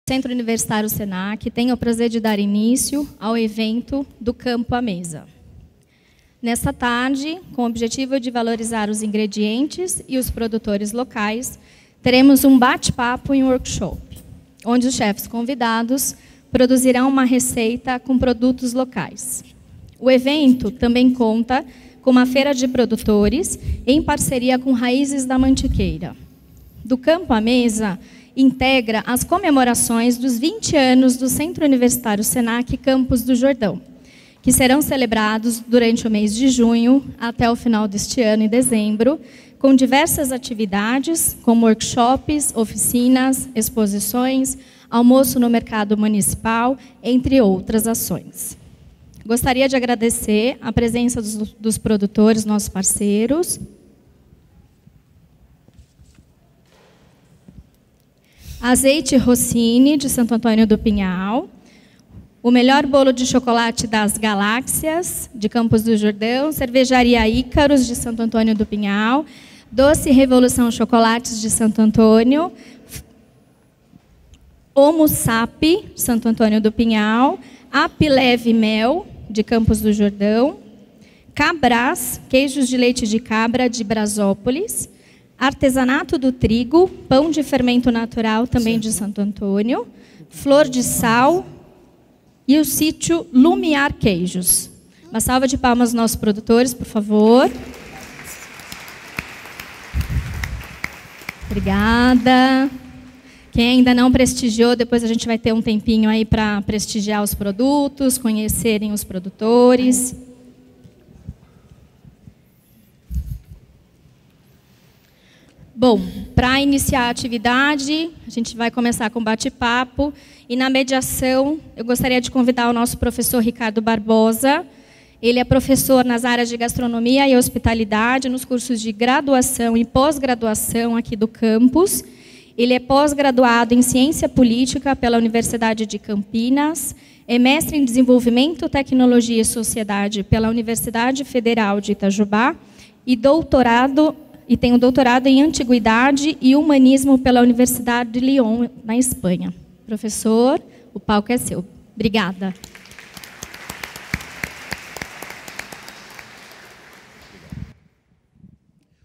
Centro Universitário Senac tem o prazer de dar início ao evento do Campo à Mesa. Nesta tarde, com o objetivo de valorizar os ingredientes e os produtores locais, teremos um bate-papo e um workshop, onde os chefes convidados produzirão uma receita com produtos locais. O evento também conta com uma feira de produtores em parceria com Raízes da Mantiqueira. Do Campo à Mesa integra as comemorações dos 20 anos do Centro Universitário Senac Campos do Jordão, que serão celebrados durante o mês de junho até o final deste ano, em dezembro, com diversas atividades, como workshops, oficinas, exposições, almoço no mercado municipal, entre outras ações. Gostaria de agradecer a presença dos produtores, nossos parceiros. Azeite Rossini, de Santo Antônio do Pinhal. O melhor bolo de chocolate das Galáxias, de Campos do Jordão. Cervejaria Ícaros, de Santo Antônio do Pinhal. Doce Revolução Chocolates, de Santo Antônio. Homo Sapi, de Santo Antônio do Pinhal. Apileve Mel, de Campos do Jordão. Cabras, queijos de leite de cabra, de Brasópolis. Artesanato do Trigo, pão de fermento natural, também de Santo Antônio. Flor de Sal e o sítio Lumiar Queijos. Uma salva de palmas aos nossos produtores, por favor. Obrigada. Quem ainda não prestigiou, depois a gente vai ter um tempinho aí para prestigiar os produtos, conhecerem os produtores. Bom, para iniciar a atividade, a gente vai começar com bate-papo. E na mediação, eu gostaria de convidar o nosso professor Ricardo Barbosa. Ele é professor nas áreas de gastronomia e hospitalidade, nos cursos de graduação e pós-graduação aqui do campus. Ele é pós-graduado em Ciência Política pela Universidade de Campinas, é mestre em Desenvolvimento, Tecnologia e Sociedade pela Universidade Federal de Itajubá e tem um doutorado em Antiguidade e Humanismo pela Universidade de Lyon, na Espanha. Professor, o palco é seu. Obrigada.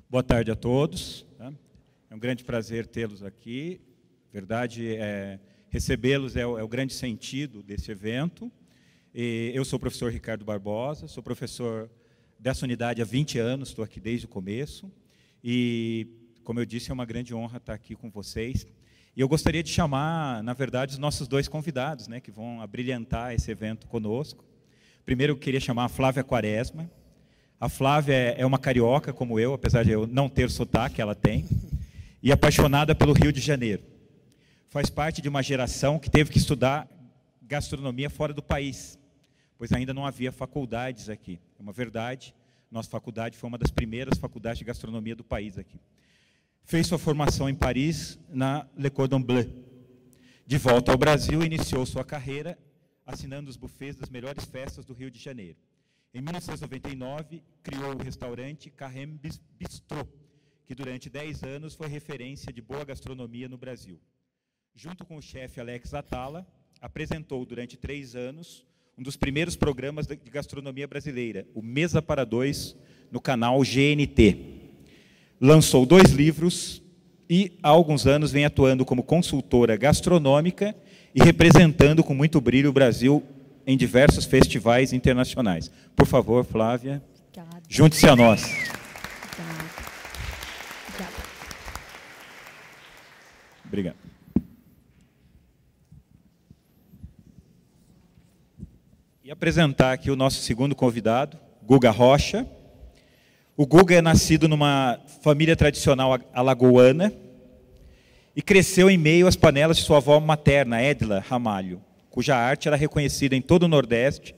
Boa tarde a todos. É um grande prazer tê-los aqui. Verdade, recebê-los é o grande sentido desse evento. Eu sou o professor Ricardo Barbosa, sou professor dessa unidade há 20 anos, estou aqui desde o começo. E, como eu disse, é uma grande honra estar aqui com vocês. E eu gostaria de chamar, na verdade, os nossos dois convidados, né, que vão abrilhantar esse evento conosco. Primeiro, eu queria chamar a Flávia Quaresma. A Flávia é uma carioca, como eu, apesar de eu não ter sotaque, ela tem. E apaixonada pelo Rio de Janeiro. Faz parte de uma geração que teve que estudar gastronomia fora do país, pois ainda não havia faculdades aqui. É uma verdade. Nossa faculdade foi uma das primeiras faculdades de gastronomia do país aqui. Fez sua formação em Paris, na Le Cordon Bleu. De volta ao Brasil, iniciou sua carreira assinando os buffets das melhores festas do Rio de Janeiro. Em 1999, criou o restaurante Carême Bistrô, que durante 10 anos foi referência de boa gastronomia no Brasil. Junto com o chefe Alex Atala, apresentou durante 3 anos um dos primeiros programas de gastronomia brasileira, o Mesa para Dois, no canal GNT. Lançou 2 livros e, há alguns anos, vem atuando como consultora gastronômica e representando com muito brilho o Brasil em diversos festivais internacionais. Por favor, Flávia, junte-se a nós. Obrigado. E apresentar aqui o nosso segundo convidado, Guga Rocha. O Guga é nascido numa família tradicional alagoana e cresceu em meio às panelas de sua avó materna, Edla Ramalho, cuja arte era reconhecida em todo o Nordeste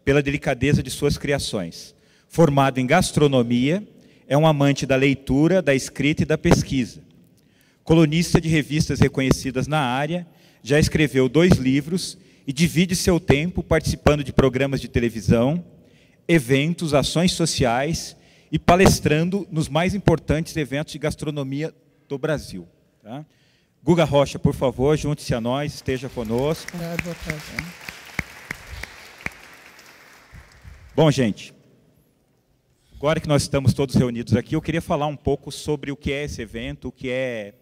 pela delicadeza de suas criações. Formado em gastronomia, é um amante da leitura, da escrita e da pesquisa. Colunista de revistas reconhecidas na área, já escreveu 2 livros e divide seu tempo participando de programas de televisão, eventos, ações sociais e palestrando nos mais importantes eventos de gastronomia do Brasil. Tá? Guga Rocha, por favor, junte-se a nós, esteja conosco. Bom, gente, agora que nós estamos todos reunidos aqui, eu queria falar um pouco sobre o que é esse evento, o que é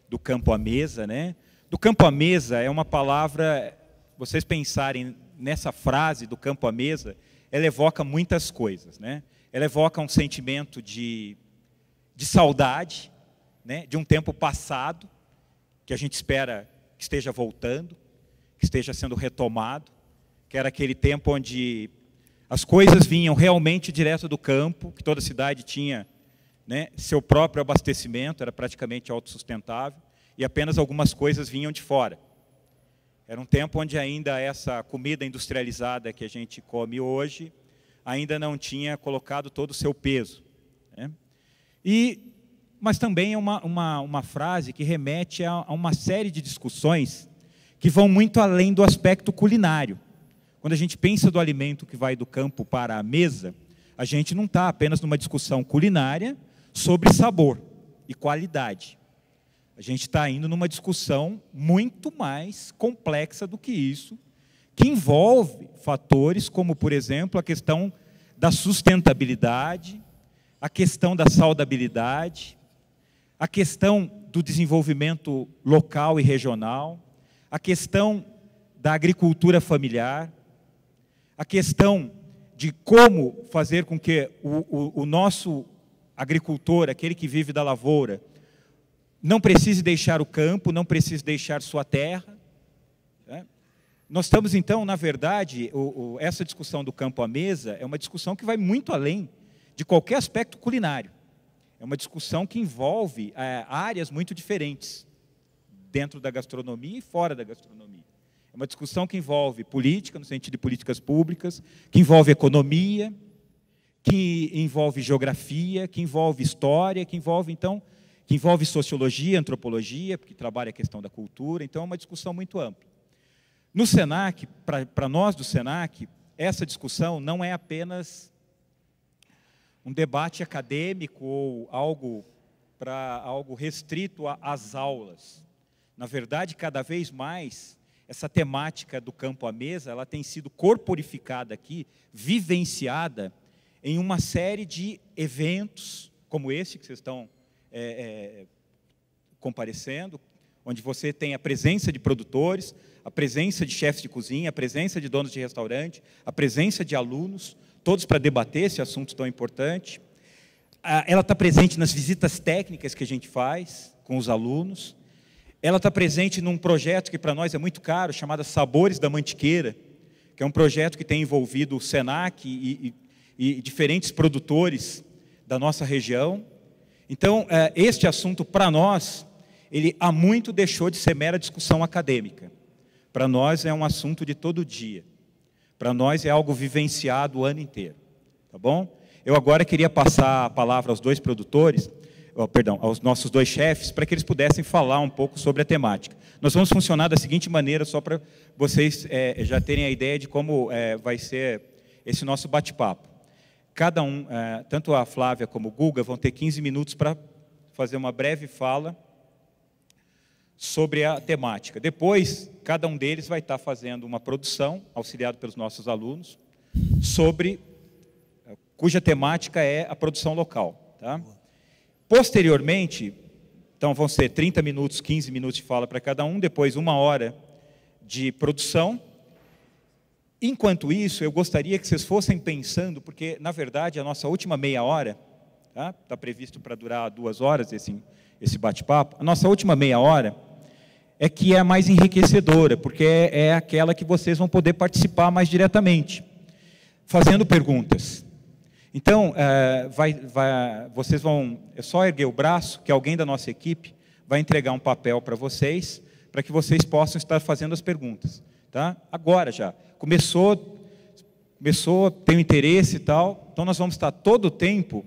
do Campo à Mesa, né? Do Campo à Mesa é uma palavra, vocês pensarem nessa frase do Campo à Mesa, ela evoca muitas coisas, né? Ela evoca um sentimento de saudade, né? De um tempo passado, que a gente espera que esteja voltando, que esteja sendo retomado, que era aquele tempo onde as coisas vinham realmente direto do campo, que toda cidade tinha, né, seu próprio abastecimento, era praticamente autossustentável, e apenas algumas coisas vinham de fora. Era um tempo onde ainda essa comida industrializada que a gente come hoje, ainda não tinha colocado todo o seu peso, né? Mas também é uma frase que remete a uma série de discussões que vão muito além do aspecto culinário. Quando a gente pensa do alimento que vai do campo para a mesa, a gente não está apenas numa discussão culinária sobre sabor e qualidade. A gente está indo numa discussão muito mais complexa do que isso, que envolve fatores como, por exemplo, a questão da sustentabilidade, a questão da saudabilidade, a questão do desenvolvimento local e regional, a questão da agricultura familiar, a questão de como fazer com que o nosso agricultor, aquele que vive da lavoura, não precise deixar o campo, não precise deixar sua terra, né? Nós estamos, então, na verdade, essa discussão do Campo à Mesa é uma discussão que vai muito além de qualquer aspecto culinário. É uma discussão que envolve áreas muito diferentes, dentro da gastronomia e fora da gastronomia. É uma discussão que envolve política, no sentido de políticas públicas, que envolve economia, que envolve geografia, que envolve história, que envolve sociologia, antropologia, porque trabalha a questão da cultura. Então, é uma discussão muito ampla. No SENAC, para nós do SENAC, essa discussão não é apenas um debate acadêmico ou algo restrito às aulas. Na verdade, cada vez mais, essa temática do Campo à Mesa, ela tem sido corporificada aqui, vivenciada em uma série de eventos, como esse que vocês estão comparecendo, onde você tem a presença de produtores, a presença de chefes de cozinha, a presença de donos de restaurante, a presença de alunos, todos para debater esse assunto tão importante. Ela está presente nas visitas técnicas que a gente faz com os alunos. Ela está presente num projeto que para nós é muito caro, chamado Sabores da Mantiqueira, que é um projeto que tem envolvido o SENAC e diferentes produtores da nossa região. Então, este assunto, para nós, ele há muito deixou de ser mera discussão acadêmica. Para nós é um assunto de todo dia. Para nós é algo vivenciado o ano inteiro. Tá bom? Eu agora queria passar a palavra aos dois produtores, aos nossos dois chefes, para que eles pudessem falar um pouco sobre a temática. Nós vamos funcionar da seguinte maneira, só para vocês já terem a ideia de como vai ser esse nosso bate-papo. Cada um, tanto a Flávia como o Guga, vão ter 15 minutos para fazer uma breve fala sobre a temática. Depois, cada um deles vai estar fazendo uma produção, auxiliado pelos nossos alunos, cuja temática é a produção local. Tá? Posteriormente, então vão ser 30 minutos, 15 minutos de fala para cada um, depois 1 hora de produção. Enquanto isso, eu gostaria que vocês fossem pensando, porque, na verdade, a nossa última meia hora, está previsto para durar 2 horas esse bate-papo, a nossa última meia hora é que é a mais enriquecedora, porque é aquela que vocês vão poder participar mais diretamente, fazendo perguntas. Então, vocês vão, é só erguer o braço, que alguém da nossa equipe vai entregar um papel para vocês possam estar fazendo as perguntas. Tá? Agora já, começou, tem interesse e tal, então nós vamos estar todo o tempo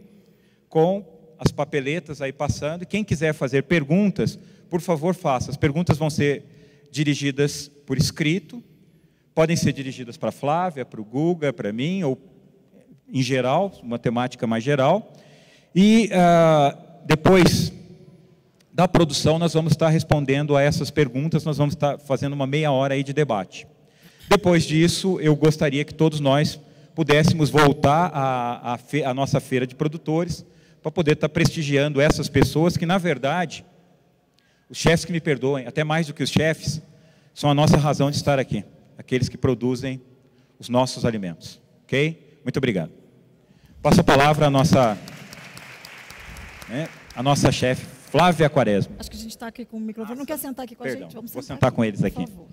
com as papeletas aí passando, e quem quiser fazer perguntas, por favor, faça. As perguntas vão ser dirigidas por escrito, podem ser dirigidas para a Flávia, para o Guga, para mim, ou em geral, uma temática mais geral. E depois da produção, nós vamos estar respondendo a essas perguntas, nós vamos estar fazendo uma meia hora aí de debate. Depois disso, eu gostaria que todos nós pudéssemos voltar à nossa feira de produtores, para poder estar prestigiando essas pessoas que, na verdade, os chefes que me perdoem, até mais do que os chefes, são a nossa razão de estar aqui, aqueles que produzem os nossos alimentos. Ok? Muito obrigado. Passo a palavra à nossa chefe, Flávia Quaresma. Acho que a gente está aqui com o microfone. Não quer sentar aqui com a gente? Vou sentar com eles aqui. Por favor.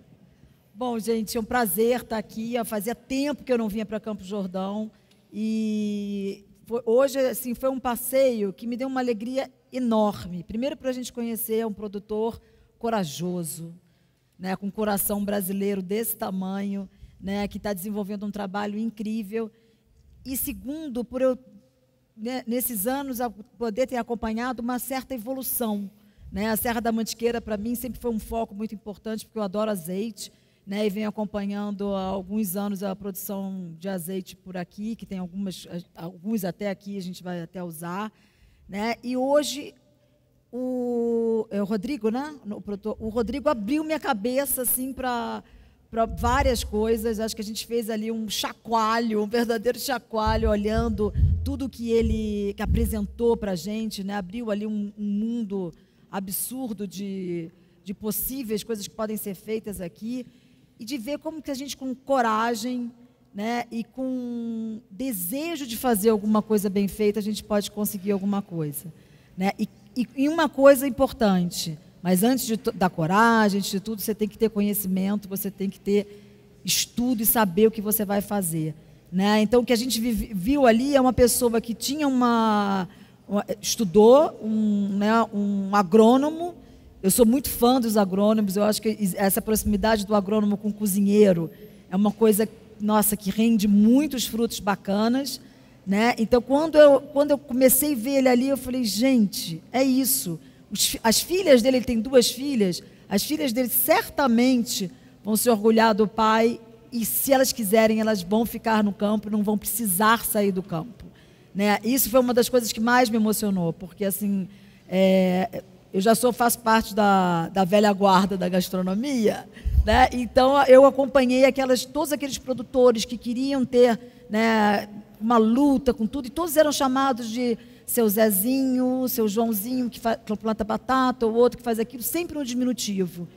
Bom, gente, é um prazer estar aqui. Fazia tempo que eu não vinha para Campos do Jordão. E hoje, assim, foi um passeio que me deu uma alegria enorme. Primeiro, para a gente conhecer um produtor corajoso, né, com um coração brasileiro desse tamanho, né, que está desenvolvendo um trabalho incrível. E segundo, por eu, né, nesses anos, poder ter acompanhado uma certa evolução. Né? A Serra da Mantiqueira, para mim, sempre foi um foco muito importante, porque eu adoro azeite, né, e venho acompanhando há alguns anos a produção de azeite por aqui, que tem alguns até aqui a gente vai até usar. Né? E hoje, o Rodrigo, né? O Rodrigo abriu minha cabeça assim, para várias coisas. Acho que a gente fez ali um chacoalho, um verdadeiro chacoalho, olhando tudo que ele apresentou para a gente, né? Abriu ali um mundo absurdo de possíveis coisas que podem ser feitas aqui, e de ver como que a gente, com coragem, né, e com desejo de fazer alguma coisa bem feita, a gente pode conseguir alguma coisa. Né? E uma coisa importante, mas antes da coragem, antes de tudo, você tem que ter conhecimento, você tem que ter estudo e saber o que você vai fazer. Né? Então, o que a gente viu ali é uma pessoa que tinha estudou, um agrônomo. Eu sou muito fã dos agrônomos, eu acho que essa proximidade do agrônomo com o cozinheiro é uma coisa, nossa, que rende muitos frutos bacanas. Né? Então, quando eu comecei a ver ele ali, eu falei, gente, é isso. As filhas dele, ele tem 2 filhas, as filhas dele certamente vão se orgulhar do pai, e se elas quiserem, elas vão ficar no campo, não vão precisar sair do campo. Né? Isso foi uma das coisas que mais me emocionou, porque assim, eu já faço parte da velha guarda da gastronomia, né? Então eu acompanhei todos aqueles produtores que queriam ter, né, uma luta com tudo, e todos eram chamados de seu Zezinho, seu Joãozinho, que planta batata, ou outro que faz aquilo, sempre no diminutivo.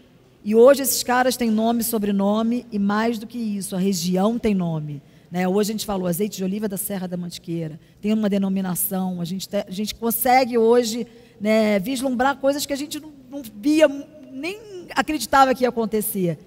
E hoje esses caras têm nome, sobrenome, e mais do que isso, a região tem nome. Né? Hoje a gente falou azeite de oliva da Serra da Mantiqueira, tem uma denominação, a gente consegue hoje, né, vislumbrar coisas que a gente não via, nem acreditava que ia acontecer.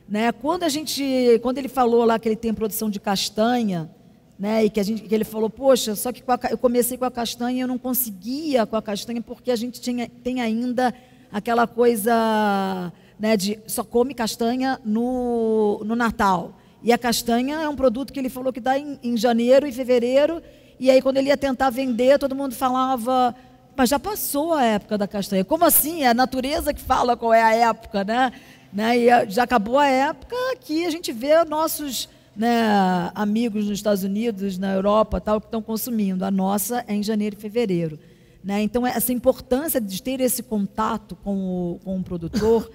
Né? Quando ele falou lá que ele tem produção de castanha, né, e que ele falou, poxa, só que eu comecei com a castanha e eu não conseguia com a castanha, porque a gente tem ainda aquela coisa, né, de só come castanha no Natal. E a castanha é um produto que ele falou que dá em janeiro e fevereiro, e aí quando ele ia tentar vender, todo mundo falava, mas já passou a época da castanha. Como assim? É a natureza que fala qual é a época, né? E já acabou a época que a gente vê nossos, né, amigos nos Estados Unidos, na Europa, tal, que estão consumindo. A nossa é em janeiro e fevereiro. Né? Então, essa importância de ter esse contato com o produtor,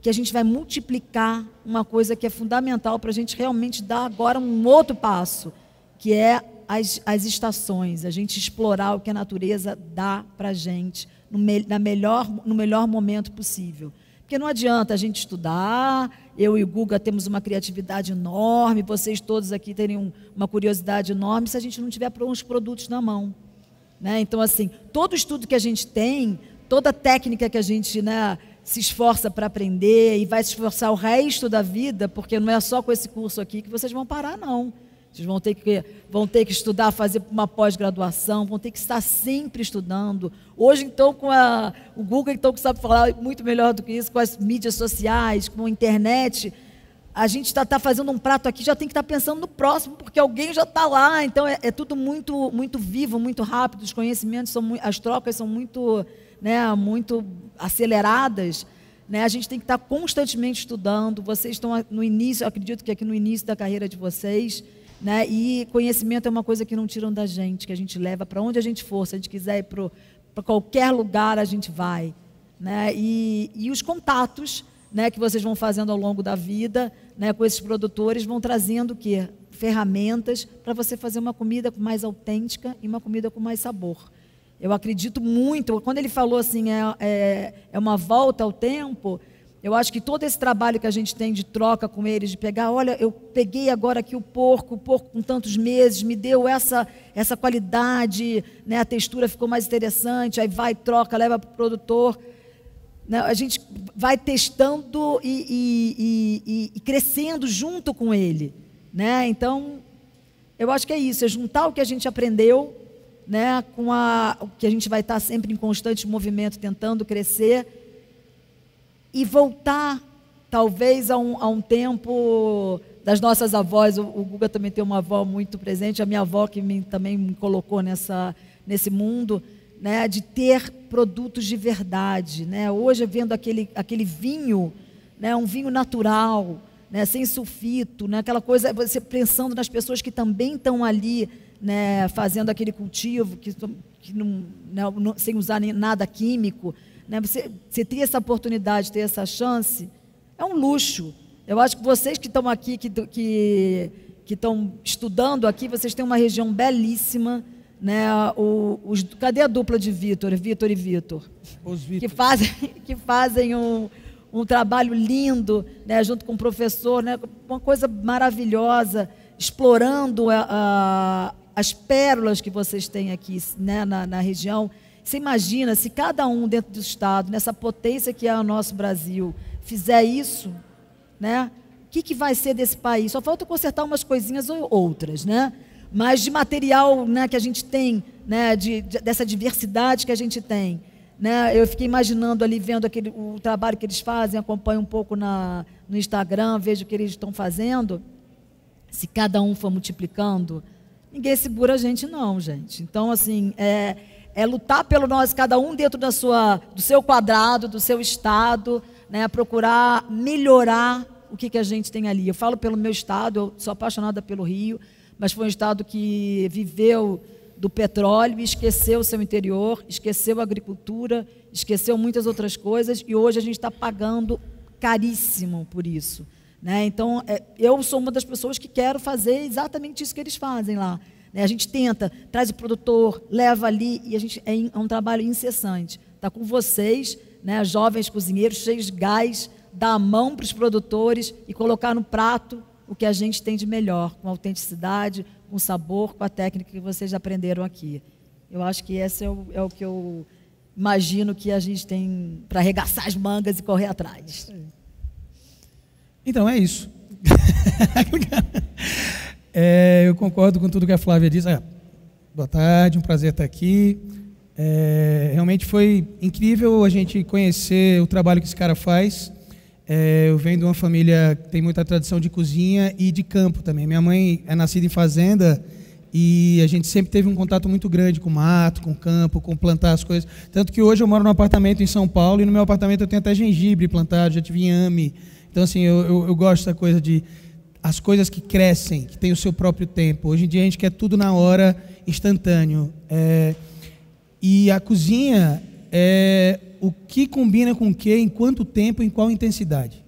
que a gente vai multiplicar uma coisa que é fundamental para a gente realmente dar agora um outro passo, que é as estações, a gente explorar o que a natureza dá para a gente no melhor momento possível. Porque não adianta a gente estudar, eu e o Guga temos uma criatividade enorme, vocês todos aqui terem uma curiosidade enorme, se a gente não tiver os produtos na mão. Né? Então, assim, todo estudo que a gente tem, toda técnica que a gente, né, se esforça para aprender e vai se esforçar o resto da vida, porque não é só com esse curso aqui que vocês vão parar, não. Vocês vão ter que estudar, fazer uma pós-graduação, vão ter que estar sempre estudando. Hoje, então, com o Google, então, que sabe falar muito melhor do que isso, com as mídias sociais, com a internet, a gente está fazendo um prato aqui, já tem que estar pensando no próximo, porque alguém já está lá. Então, é tudo muito, muito vivo, muito rápido, os conhecimentos, as trocas são muito, né, muito aceleradas. Né? A gente tem que estar constantemente estudando. Vocês estão no início, acredito que aqui no início da carreira de vocês, né? E conhecimento é uma coisa que não tiram da gente, que a gente leva para onde a gente for. Se a gente quiser ir para qualquer lugar, a gente vai. né? E os contatos, né, que vocês vão fazendo ao longo da vida, né, com esses produtores, vão trazendo o quê? Ferramentas para você fazer uma comida mais autêntica e uma comida com mais sabor. Eu acredito muito, quando ele falou assim, é uma volta ao tempo, eu acho que todo esse trabalho que a gente tem de troca com eles, de pegar, olha, eu peguei agora aqui o porco com tantos meses, me deu essa qualidade, né, a textura ficou mais interessante, aí vai, troca, leva para o produtor. Né, a gente vai testando e crescendo junto com ele. Né? Então, eu acho que é isso, é juntar o que a gente aprendeu, né, com o que a gente vai estar sempre em constante movimento, tentando crescer, e voltar, talvez, a um tempo das nossas avós. O Guga também tem uma avó muito presente, a minha avó que também me colocou nesse mundo, né, de ter produtos de verdade. Né? Hoje, vendo aquele vinho, né, um vinho natural, né, sem sulfito, né, aquela coisa, você pensando nas pessoas que também estão ali, né, fazendo aquele cultivo, que não, sem usar nada químico, né, você ter essa oportunidade, ter essa chance, é um luxo. Eu acho que vocês que estão aqui, que estão estudando aqui, vocês têm uma região belíssima, né, cadê a dupla de Vitor e Vitor? Os Vitor. Que fazem um trabalho lindo, né, junto com o professor, né, uma coisa maravilhosa, explorando as pérolas que vocês têm aqui, né, na região. Você imagina, se cada um dentro do estado, nessa potência que é o nosso Brasil, fizer isso, né, o que vai ser desse país? Só falta consertar umas coisinhas ou outras, né? Mas de material, né, que a gente tem, né, dessa diversidade que a gente tem. Né, eu fiquei imaginando ali, vendo o trabalho que eles fazem, acompanho um pouco no Instagram, vejo o que eles estão fazendo. Se cada um for multiplicando, ninguém segura a gente não, gente. Então, assim, é lutar pelo nós, cada um dentro do seu quadrado, do seu estado, né, procurar melhorar o que a gente tem ali. Eu falo pelo meu estado, eu sou apaixonada pelo Rio, mas foi um estado que viveu do petróleo e esqueceu o seu interior, esqueceu a agricultura, esqueceu muitas outras coisas, e hoje a gente está pagando caríssimo por isso. Né? Então, eu sou uma das pessoas que quero fazer exatamente isso que eles fazem lá. Né? A gente tenta, traz o produtor, leva ali, e é um trabalho incessante. Está com vocês, né, jovens cozinheiros, cheios de gás, dar a mão para os produtores e colocar no prato o que a gente tem de melhor, com autenticidade, com sabor, com a técnica que vocês aprenderam aqui. Eu acho que esse é o que eu imagino que a gente tem para arregaçar as mangas e correr atrás. Então, é isso. Eu concordo com tudo que a Flávia disse. Boa tarde, um prazer estar aqui. Realmente foi incrível a gente conhecer o trabalho que esse cara faz. Eu venho de uma família que tem muita tradição de cozinha e de campo também. Minha mãe é nascida em fazenda e a gente sempre teve um contato muito grande com mato, com campo, com plantar as coisas. Tanto que hoje eu moro num apartamento em São Paulo e no meu apartamento eu tenho até gengibre plantado, já tive inhame. Então, assim, eu gosto dessa coisa de as coisas que crescem, que têm o seu próprio tempo. Hoje em dia a gente quer tudo na hora, instantâneo. E a cozinha é o que combina com o que, em quanto tempo, em qual intensidade.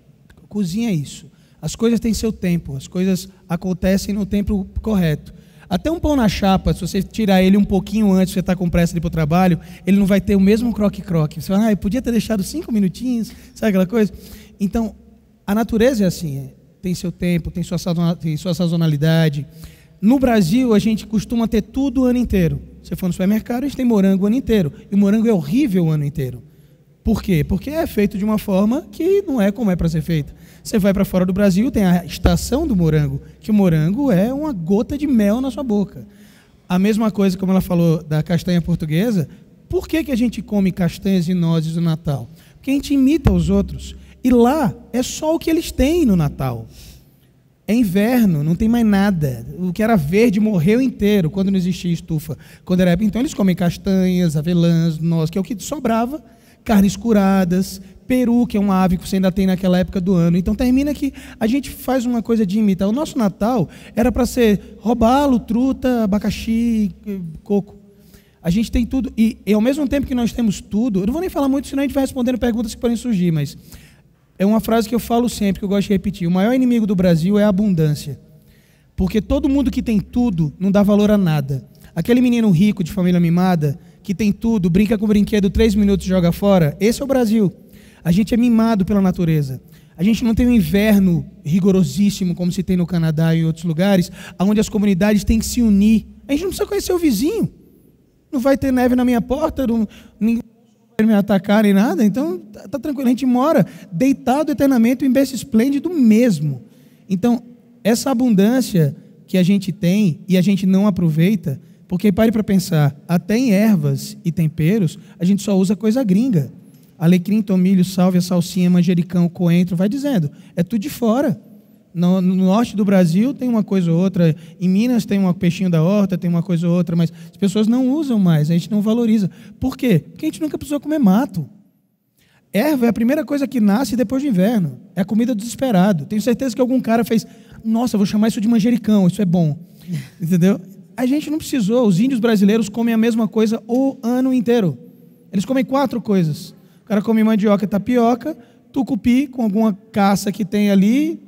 Cozinha é isso. As coisas têm seu tempo, as coisas acontecem no tempo correto. Até um pão na chapa, se você tirar ele um pouquinho antes, você está com pressa de ir para o trabalho, ele não vai ter o mesmo croque-croque. Você fala, eu podia ter deixado 5 minutinhos, sabe aquela coisa? Então, a natureza é assim, tem seu tempo, tem sua sazonalidade. No Brasil, a gente costuma ter tudo o ano inteiro. Se for no supermercado, a gente tem morango o ano inteiro. E o morango é horrível o ano inteiro. Por quê? Porque é feito de uma forma que não é como é para ser feito. Você vai para fora do Brasil, tem a estação do morango, que o morango é uma gota de mel na sua boca. A mesma coisa, como ela falou, da castanha portuguesa. Por que a gente come castanhas e nozes no Natal? Porque a gente imita os outros. E lá é só o que eles têm no Natal. É inverno, não tem mais nada. O que era verde morreu inteiro quando não existia estufa. Quando era época, então eles comem castanhas, avelãs, nozes, que é o que sobrava, carnes curadas, peru, que é uma ave que você ainda tem naquela época do ano. Então termina que a gente faz uma coisa de imitar. O nosso Natal era para ser robalo, truta, abacaxi, coco. A gente tem tudo, e ao mesmo tempo que nós temos tudo, eu não vou nem falar muito, senão a gente vai respondendo perguntas que podem surgir, mas é uma frase que eu falo sempre, que eu gosto de repetir: o maior inimigo do Brasil é a abundância. Porque todo mundo que tem tudo não dá valor a nada. Aquele menino rico de família mimada, que tem tudo, brinca com o brinquedo 3 minutos e joga fora, esse é o Brasil. A gente é mimado pela natureza. A gente não tem um inverno rigorosíssimo, como se tem no Canadá e em outros lugares, onde as comunidades têm que se unir. A gente não precisa conhecer o vizinho. Não vai ter neve na minha porta, ninguém vai me atacar nem nada, então tá tranquilo. A gente mora deitado eternamente em berço esplêndido mesmo. Então, essa abundância que a gente tem e a gente não aproveita, porque pare para pensar, até em ervas e temperos, a gente só usa coisa gringa. Alecrim, tomilho, sálvia, salsinha, manjericão, coentro, vai dizendo. É tudo de fora. No norte do Brasil tem uma coisa ou outra, em Minas tem um peixinho da horta, tem uma coisa ou outra, mas as pessoas não usam mais, a gente não valoriza. Por quê? Porque a gente nunca precisou comer mato. Erva é a primeira coisa que nasce depois do inverno. É a comida do desesperado. Tenho certeza que algum cara fez, nossa, vou chamar isso de manjericão, isso é bom. Entendeu? A gente não precisou. Os índios brasileiros comem a mesma coisa o ano inteiro. Eles comem 4 coisas. O cara come mandioca e tapioca, tucupi com alguma caça que tem ali,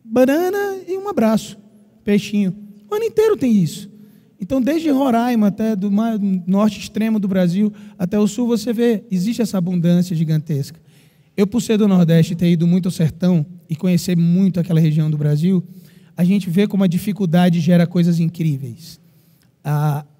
banana e um abraço, peixinho. O ano inteiro tem isso. Então, desde Roraima até do norte extremo do Brasil até o sul, você vê, existe essa abundância gigantesca. Eu, por ser do Nordeste, ter ido muito ao sertão e conhecer muito aquela região do Brasil, a gente vê como a dificuldade gera coisas incríveis.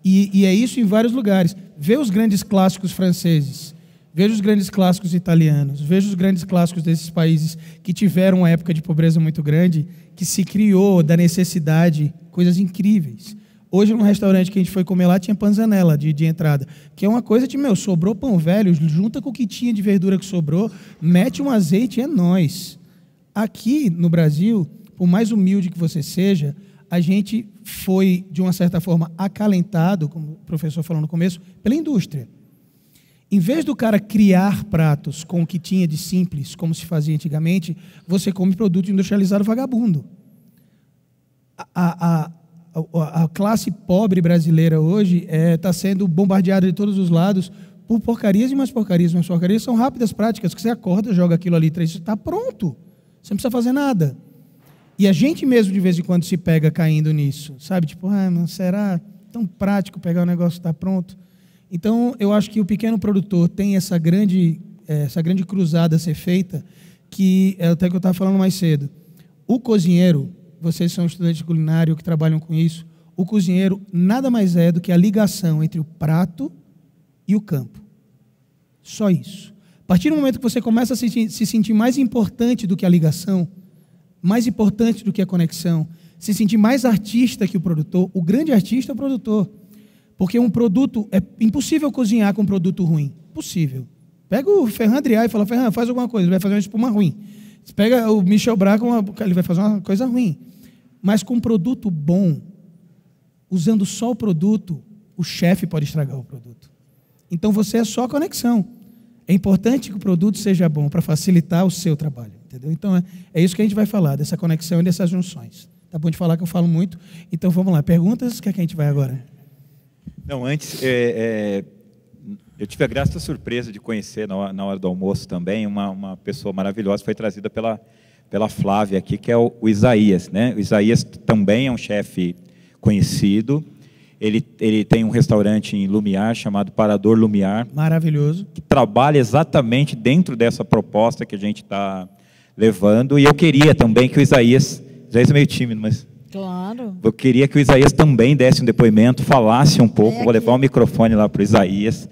E é isso em vários lugares. Vê os grandes clássicos franceses, veja os grandes clássicos italianos, veja os grandes clássicos desses países que tiveram uma época de pobreza muito grande, que se criou da necessidade coisas incríveis. Hoje, num restaurante que a gente foi comer lá, tinha panzanella de entrada, que é uma coisa de, sobrou pão velho, junta com o que tinha de verdura que sobrou, mete um azeite, é nóis. Aqui no Brasil, por mais humilde que você seja, a gente foi, de uma certa forma, acalentado, como o professor falou no começo, pela indústria. Em vez do cara criar pratos com o que tinha de simples, como se fazia antigamente, você come produto industrializado vagabundo. A classe pobre brasileira hoje está sendo bombardeada de todos os lados por porcarias e mais porcarias. Mas porcarias são rápidas, práticas, que você acorda, joga aquilo ali, está pronto. Você não precisa fazer nada. E a gente mesmo, de vez em quando, se pega caindo nisso. Sabe? Tipo, será tão prático pegar o negócio que está pronto? Então, eu acho que o pequeno produtor tem essa grande cruzada a ser feita, que é até que eu estava falando mais cedo. O cozinheiro, vocês são estudantes de culinária que trabalham com isso, o cozinheiro nada mais é do que a ligação entre o prato e o campo. Só isso. A partir do momento que você começa a se sentir mais importante do que a ligação, mais importante do que a conexão, se sentir mais artista que o produtor, o grande artista é o produtor. Porque um produto, é impossível cozinhar com um produto ruim. Impossível. Pega o Ferran Adrià e fala, Ferran, faz alguma coisa, ele vai fazer uma espuma ruim. Você pega o Michel Braco, ele vai fazer uma coisa ruim. Mas com um produto bom, usando só o produto, o chefe pode estragar o produto. Então você é só conexão. É importante que o produto seja bom para facilitar o seu trabalho. Entendeu? Então é isso que a gente vai falar, dessa conexão e dessas junções. Tá bom de falar que eu falo muito. Então vamos lá, perguntas, o que é que a gente vai agora? Não, antes, eu tive a grata surpresa de conhecer na hora do almoço também uma pessoa maravilhosa, foi trazida pela Flávia aqui, que é o Isaías, né? O Isaías também é um chefe conhecido, ele tem um restaurante em Lumiar, chamado Parador Lumiar. Maravilhoso. Que trabalha exatamente dentro dessa proposta que a gente está levando, e eu queria também que o Isaías é meio tímido, mas... Claro. Eu queria que o Isaías também desse um depoimento, falasse um pouco. Vou levar o microfone lá para o Isaías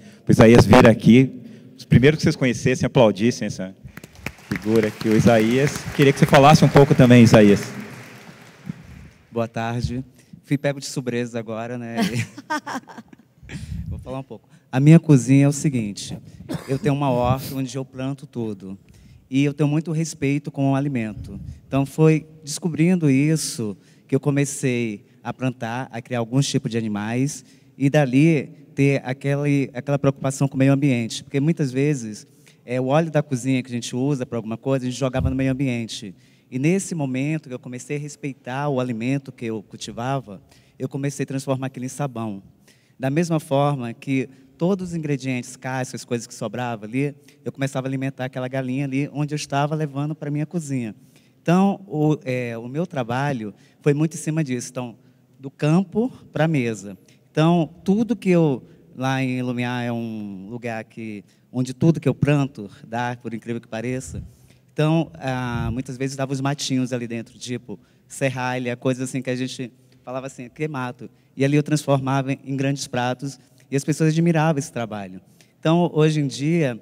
vir aqui. Os primeiros que vocês conhecessem, aplaudissem essa figura aqui, o Isaías. Queria que você falasse um pouco também, Isaías. Boa tarde. Fui pego de surpresa agora, né? Vou falar um pouco. A minha cozinha é o seguinte, eu tenho uma horta onde eu planto tudo. E eu tenho muito respeito com o alimento. Então, foi descobrindo isso que eu comecei a plantar, a criar alguns tipos de animais e dali ter aquela preocupação com o meio ambiente. Porque muitas vezes o óleo da cozinha que a gente usa para alguma coisa, a gente jogava no meio ambiente. E nesse momento que eu comecei a respeitar o alimento que eu cultivava, eu comecei a transformar aquilo em sabão. Da mesma forma que todos os ingredientes, cascas, coisas que sobravam ali, eu começava a alimentar aquela galinha ali, onde eu estava levando para a minha cozinha. Então, o meu trabalho foi muito em cima disso. Então, do campo para a mesa. Então, tudo que eu... Lá em Lumiar é um lugar onde tudo que eu planto dá, por incrível que pareça. Então, muitas vezes dava os matinhos ali dentro, tipo serralha, coisas assim que a gente falava assim, que mato. E ali eu transformava em grandes pratos e as pessoas admiravam esse trabalho. Então, hoje em dia,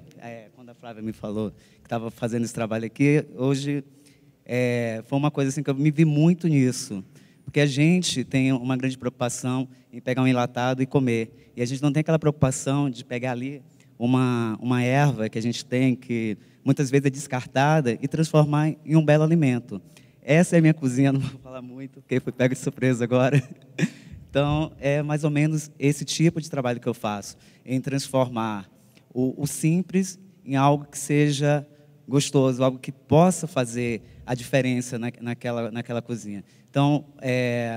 quando a Flávia me falou que estava fazendo esse trabalho aqui, hoje foi uma coisa assim que eu me vi muito nisso. Porque a gente tem uma grande preocupação em pegar um enlatado e comer. E a gente não tem aquela preocupação de pegar ali uma erva que a gente tem, que muitas vezes é descartada, e transformar em um belo alimento. Essa é a minha cozinha, não vou falar muito, porque fui pego de surpresa agora. Então, é mais ou menos esse tipo de trabalho que eu faço, em transformar o simples em algo que seja gostoso, algo que possa fazer a diferença naquela cozinha. Então,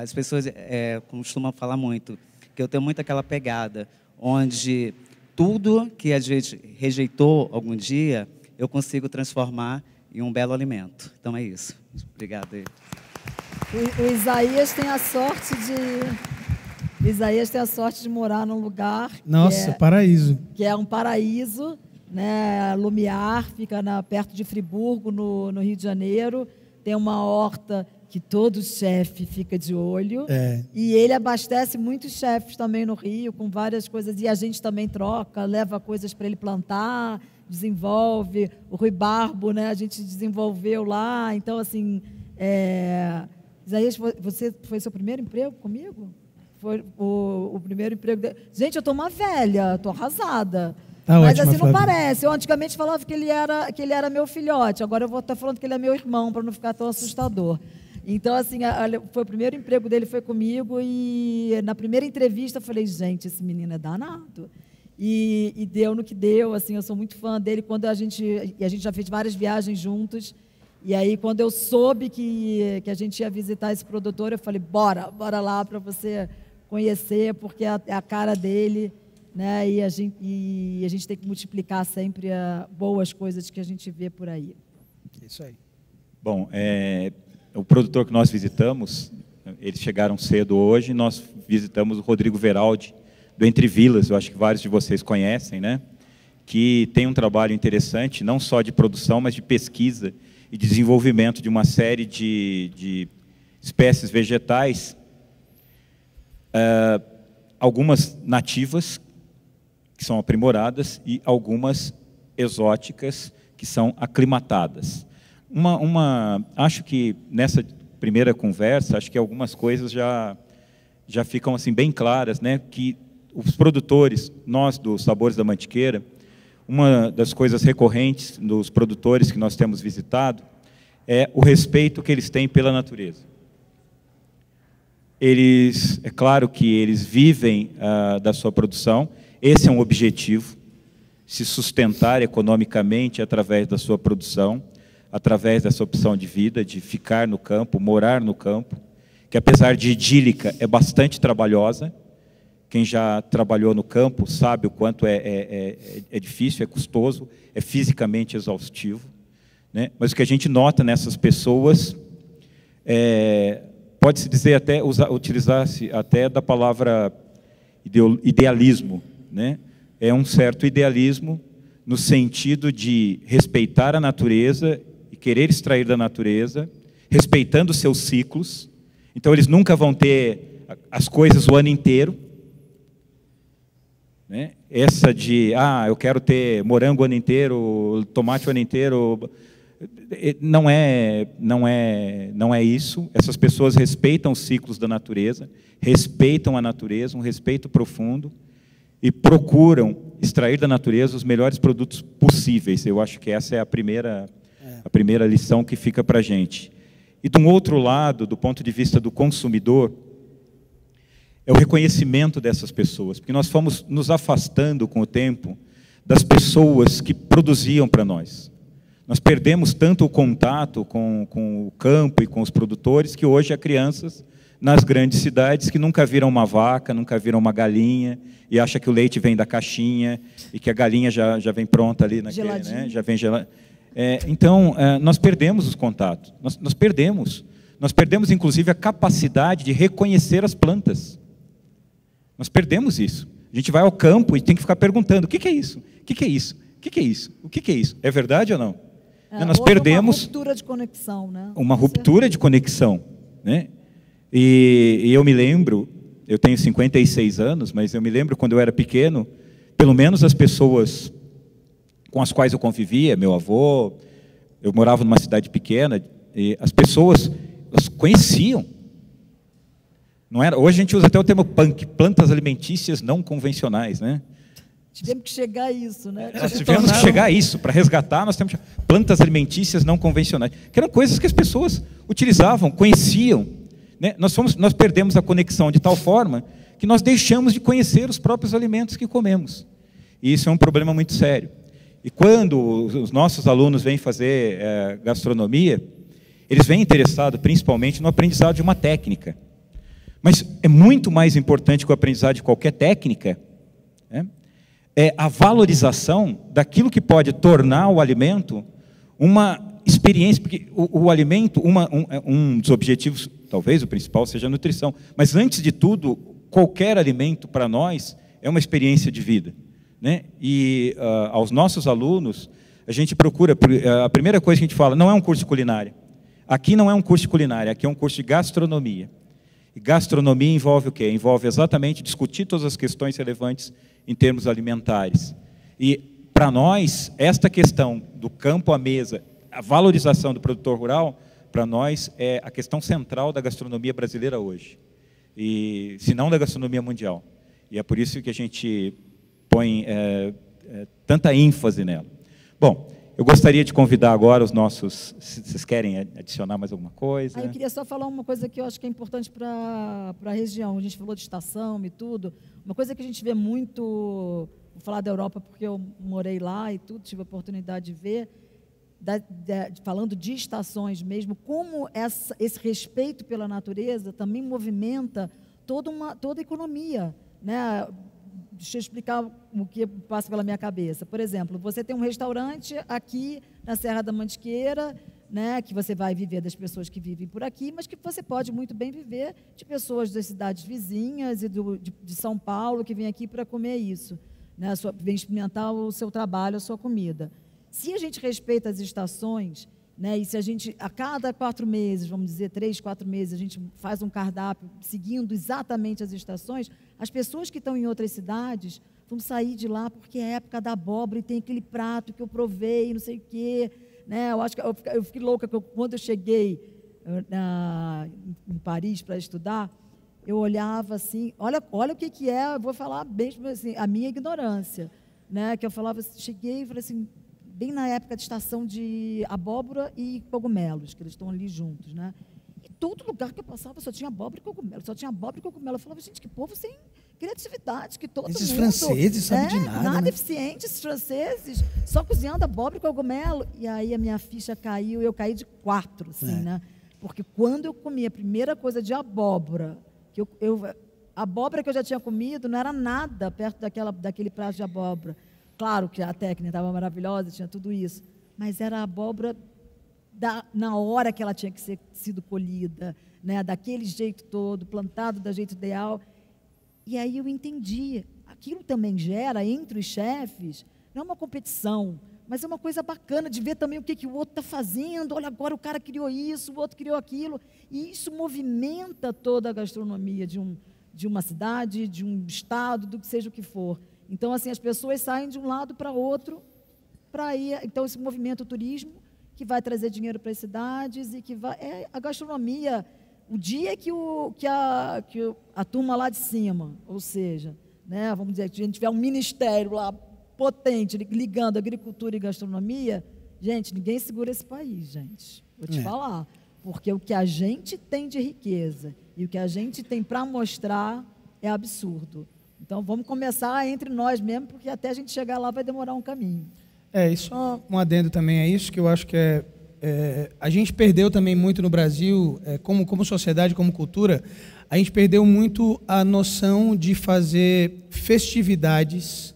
as pessoas costumam falar muito, que eu tenho muito aquela pegada, onde tudo que a gente rejeitou algum dia, eu consigo transformar em um belo alimento. Então, é isso. Obrigado. O Isaías tem a sorte de morar num lugar... Nossa, paraíso. Que é um paraíso, né? Lumiar, fica perto de Friburgo, no Rio de Janeiro. Tem uma horta que todo chefe fica de olho. E ele abastece muitos chefes também no Rio, com várias coisas. E a gente também troca, leva coisas para ele plantar, desenvolve. O Rui Barbo, né, a gente desenvolveu lá. Então, assim... Isaías, foi seu primeiro emprego comigo? Foi o primeiro emprego... Gente, eu estou uma velha, estou arrasada. Tá. Mas ótima, assim, não Flávia. parece. Eu antigamente falava que ele era meu filhote. Agora eu vou estar falando que ele é meu irmão, para não ficar tão assustador. Então, assim, foi o primeiro emprego dele, foi comigo. E na primeira entrevista eu falei, gente, esse menino é danado. E deu no que deu. Assim, eu sou muito fã dele. Quando a gente já fez várias viagens juntos. E aí, quando eu soube que a gente ia visitar esse produtor, eu falei, bora lá para você conhecer, porque é a cara dele, né? E a gente tem que multiplicar sempre boas coisas que a gente vê por aí. Isso aí. Bom, o produtor que nós visitamos, eles chegaram cedo hoje, nós visitamos o Rodrigo Veraldi, do Entre Vilas, eu acho que vários de vocês conhecem, né? Que tem um trabalho interessante, não só de produção, mas de pesquisa e desenvolvimento de uma série de espécies vegetais, algumas nativas, que são aprimoradas, e algumas exóticas, que são aclimatadas. Acho que nessa primeira conversa, acho que algumas coisas já ficam assim, bem claras, né? Que os produtores, nós do Sabores da Mantiqueira, uma das coisas recorrentes dos produtores que nós temos visitado é o respeito que eles têm pela natureza. É claro que eles vivem da sua produção, esse é um objetivo, se sustentar economicamente através da sua produção, através dessa opção de vida, de ficar no campo, morar no campo, que apesar de idílica, é bastante trabalhosa. Quem já trabalhou no campo sabe o quanto é difícil, é custoso, é fisicamente exaustivo, né? Mas o que a gente nota nessas pessoas, pode-se dizer até, utilizar-se até da palavra idealismo, né? É um certo idealismo no sentido de respeitar a natureza e querer extrair da natureza, respeitando os seus ciclos. Então, eles nunca vão ter as coisas o ano inteiro, né? Essa de, eu quero ter morango o ano inteiro, tomate o ano inteiro, não é isso. Essas pessoas respeitam os ciclos da natureza, respeitam a natureza, um respeito profundo, e procuram extrair da natureza os melhores produtos possíveis. Eu acho que essa é a primeira lição que fica para a gente. E, de um outro lado, do ponto de vista do consumidor, é o reconhecimento dessas pessoas, porque nós fomos nos afastando com o tempo das pessoas que produziam para nós. Nós perdemos tanto o contato com o campo e com os produtores, que hoje as crianças nas grandes cidades, que nunca viram uma vaca, nunca viram uma galinha, e acha que o leite vem da caixinha, e que a galinha já vem pronta ali, naquele, né? Já vem gelada. Então, nós perdemos os contatos, nós perdemos, inclusive, a capacidade de reconhecer as plantas. Nós perdemos isso. A gente vai ao campo e tem que ficar perguntando, o que é isso? O que é isso? O que é isso? O que é isso? É verdade ou não? Nós perdemos uma ruptura de conexão, né? Uma ruptura de conexão, né? E eu me lembro, eu tenho 56 anos, mas eu me lembro quando eu era pequeno, pelo menos as pessoas com as quais eu convivia, meu avô, eu morava numa cidade pequena, e as pessoas, elas conheciam. Não era, hoje a gente usa até o termo punk, plantas alimentícias não convencionais, né? Tivemos que chegar a isso, né? Nós tivemos que chegar a isso, para resgatar, nós temos plantas alimentícias não convencionais, que eram coisas que as pessoas utilizavam, conheciam, né? Nós perdemos a conexão de tal forma que nós deixamos de conhecer os próprios alimentos que comemos. E isso é um problema muito sério. E quando os nossos alunos vêm fazer gastronomia, eles vêm interessados principalmente no aprendizado de uma técnica. Mas é muito mais importante que o aprendizado de qualquer técnica, né? É a valorização daquilo que pode tornar o alimento uma experiência, porque o alimento, um dos objetivos, talvez o principal, seja a nutrição, mas antes de tudo, qualquer alimento para nós é uma experiência de vida, né? E aos nossos alunos, a gente procura, a primeira coisa que a gente fala, não é um curso de culinária, aqui não é um curso de culinária, aqui é um curso de gastronomia. E gastronomia envolve o quê? Envolve exatamente discutir todas as questões relevantes em termos alimentares. E, para nós, esta questão do campo à mesa, a valorização do produtor rural, para nós, é a questão central da gastronomia brasileira hoje. E, se não da gastronomia mundial. E é por isso que a gente põe tanta ênfase nela. Bom, eu gostaria de convidar agora os nossos... Vocês querem adicionar mais alguma coisa? Eu queria só falar uma coisa que eu acho que é importante para a região. A gente falou de estação e tudo. Uma coisa que a gente vê muito... Vou falar da Europa porque eu morei lá e tudo, tive a oportunidade de ver, falando de estações mesmo, como esse respeito pela natureza também movimenta toda a economia, né? Deixa eu explicar o que passa pela minha cabeça. Por exemplo, você tem um restaurante aqui na Serra da Mantiqueira, né, que você vai viver das pessoas que vivem por aqui, mas que você pode muito bem viver de pessoas das cidades vizinhas e de São Paulo que vêm aqui para comer isso, né, vem experimentar o seu trabalho, a sua comida. Se a gente respeita as estações, né, e se a gente, a cada 4 meses, vamos dizer, 3, 4 meses, a gente faz um cardápio seguindo exatamente as estações, as pessoas que estão em outras cidades vão sair de lá porque é a época da abóbora e tem aquele prato que eu provei, não sei o quê, né? Eu acho que eu fiquei louca quando eu cheguei em Paris para estudar, eu olhava assim, olha o que é, eu vou falar bem assim, a minha ignorância, né? Que eu falava, cheguei e falei assim, bem na época de estação de abóbora e cogumelos, que eles estão ali juntos, né? E todo lugar que eu passava só tinha abóbora e cogumelo, só tinha abóbora e cogumelo. Eu falava, gente, que povo sem criatividade, que todo esses mundo... franceses sabem de nada, nada né? eficiente, esses franceses, só cozinhando abóbora e cogumelo. E aí a minha ficha caiu, eu caí de 4, assim, né? Porque quando eu comi a primeira coisa de abóbora, a abóbora que eu já tinha comido não era nada perto daquele prato de abóbora. Claro que a técnica estava maravilhosa, tinha tudo isso, mas era a abóbora na hora que ela tinha que sido colhida, né, daquele jeito todo, plantado do jeito ideal. E aí eu entendi, aquilo também gera entre os chefes, não é uma competição, mas é uma coisa bacana de ver também o que o outro está fazendo. Olha, agora o cara criou isso, o outro criou aquilo, e isso movimenta toda a gastronomia de uma cidade, de um estado, do que seja o que for. Então, assim, as pessoas saem de um lado para outro para ir. Então, esse movimento turismo que vai trazer dinheiro para as cidades e que vai. A gastronomia, o dia que a turma lá de cima, ou seja, né, vamos dizer, que a gente tiver um ministério lá potente ligando agricultura e gastronomia, gente, ninguém segura esse país, gente. Vou te falar. Porque o que a gente tem de riqueza e o que a gente tem para mostrar é absurdo. Então, vamos começar entre nós mesmo, porque até a gente chegar lá vai demorar um caminho. E só um adendo também a isso, que eu acho que é a gente perdeu também muito no Brasil, como sociedade, como cultura, a gente perdeu muito a noção de fazer festividades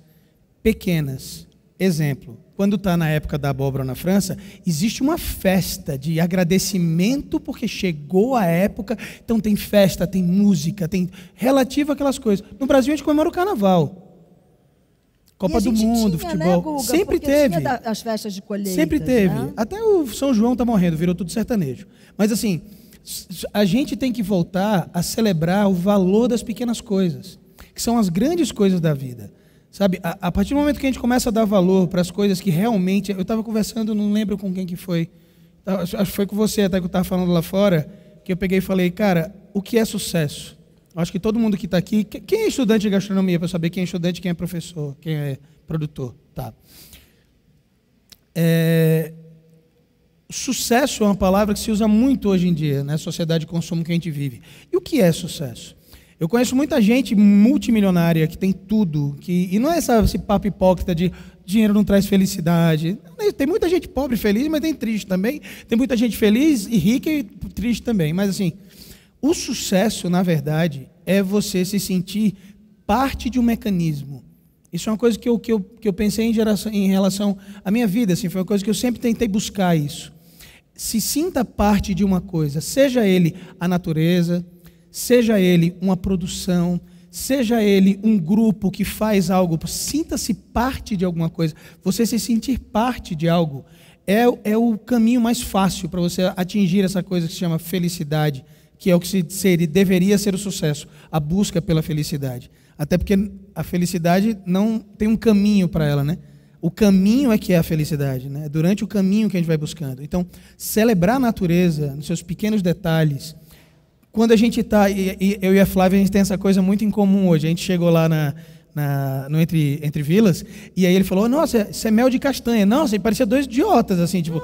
pequenas. Exemplo, quando está na época da abóbora na França, existe uma festa de agradecimento porque chegou a época, então tem festa, tem música, tem relativo àquelas coisas. No Brasil a gente comemora o carnaval. Copa do Mundo, tinha, futebol. Né, Guga? Sempre porque teve. Tinha as festas de colheita. Sempre teve. Né? Até o São João está morrendo, virou tudo sertanejo. Mas assim, a gente tem que voltar a celebrar o valor das pequenas coisas, que são as grandes coisas da vida. Sabe, a partir do momento que a gente começa a dar valor para as coisas que realmente... Eu estava conversando, não lembro com quem que foi. Acho que foi com você até que eu estava falando lá fora, que eu peguei e falei, cara, o que é sucesso? Acho que todo mundo que está aqui... Quem é estudante de gastronomia, para saber quem é estudante, quem é professor, quem é produtor? Tá. Sucesso é uma palavra que se usa muito hoje em dia, na sociedade de consumo que a gente vive. E o que é sucesso? Eu conheço muita gente multimilionária que tem tudo, e não é esse papo hipócrita de dinheiro não traz felicidade. Tem muita gente pobre e feliz, mas tem triste também. Tem muita gente feliz e rica e triste também. Mas assim, o sucesso, na verdade, é você se sentir parte de um mecanismo. Isso é uma coisa que eu pensei em relação à minha vida. Assim, foi uma coisa que eu sempre tentei buscar isso. Se sinta parte de uma coisa, seja ele a natureza, seja ele uma produção, seja ele um grupo que faz algo, sinta-se parte de alguma coisa. Você se sentir parte de algo é o caminho mais fácil para você atingir essa coisa que se chama felicidade, que é o que deveria ser o sucesso, a busca pela felicidade. Até porque a felicidade não tem um caminho para ela, né? O caminho é que é a felicidade, né? Durante o caminho que a gente vai buscando. Então, celebrar a natureza, nos seus pequenos detalhes. Quando a gente está, eu e a Flávia, a gente tem essa coisa muito em comum hoje. A gente chegou lá no Entre Vilas, e aí ele falou, nossa, isso é mel de castanha. Nossa, e parecia dois idiotas, assim, tipo,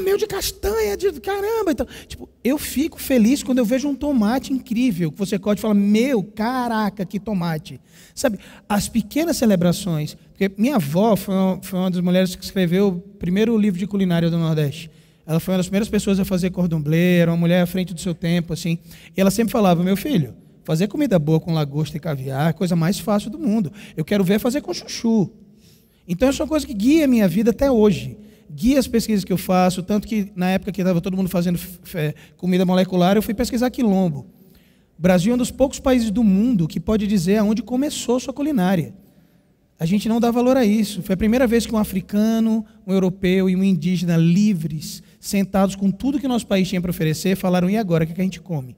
mel de castanha, caramba. Então, tipo, eu fico feliz quando eu vejo um tomate incrível, que você corta e fala, meu, caraca, que tomate. Sabe, as pequenas celebrações, porque minha avó foi uma das mulheres que escreveu o primeiro livro de culinária do Nordeste. Ela foi uma das primeiras pessoas a fazer cordon bleu, era uma mulher à frente do seu tempo, assim. E ela sempre falava, meu filho, fazer comida boa com lagosta e caviar é a coisa mais fácil do mundo. Eu quero ver fazer com chuchu. Então, isso é uma coisa que guia a minha vida até hoje. Guia as pesquisas que eu faço, tanto que na época que estava todo mundo fazendo comida molecular, eu fui pesquisar quilombo. O Brasil é um dos poucos países do mundo que pode dizer aonde começou sua culinária. A gente não dá valor a isso. Foi a primeira vez que um africano, um europeu e um indígena livres, sentados com tudo que o nosso país tinha para oferecer, falaram, e agora, o que a gente come?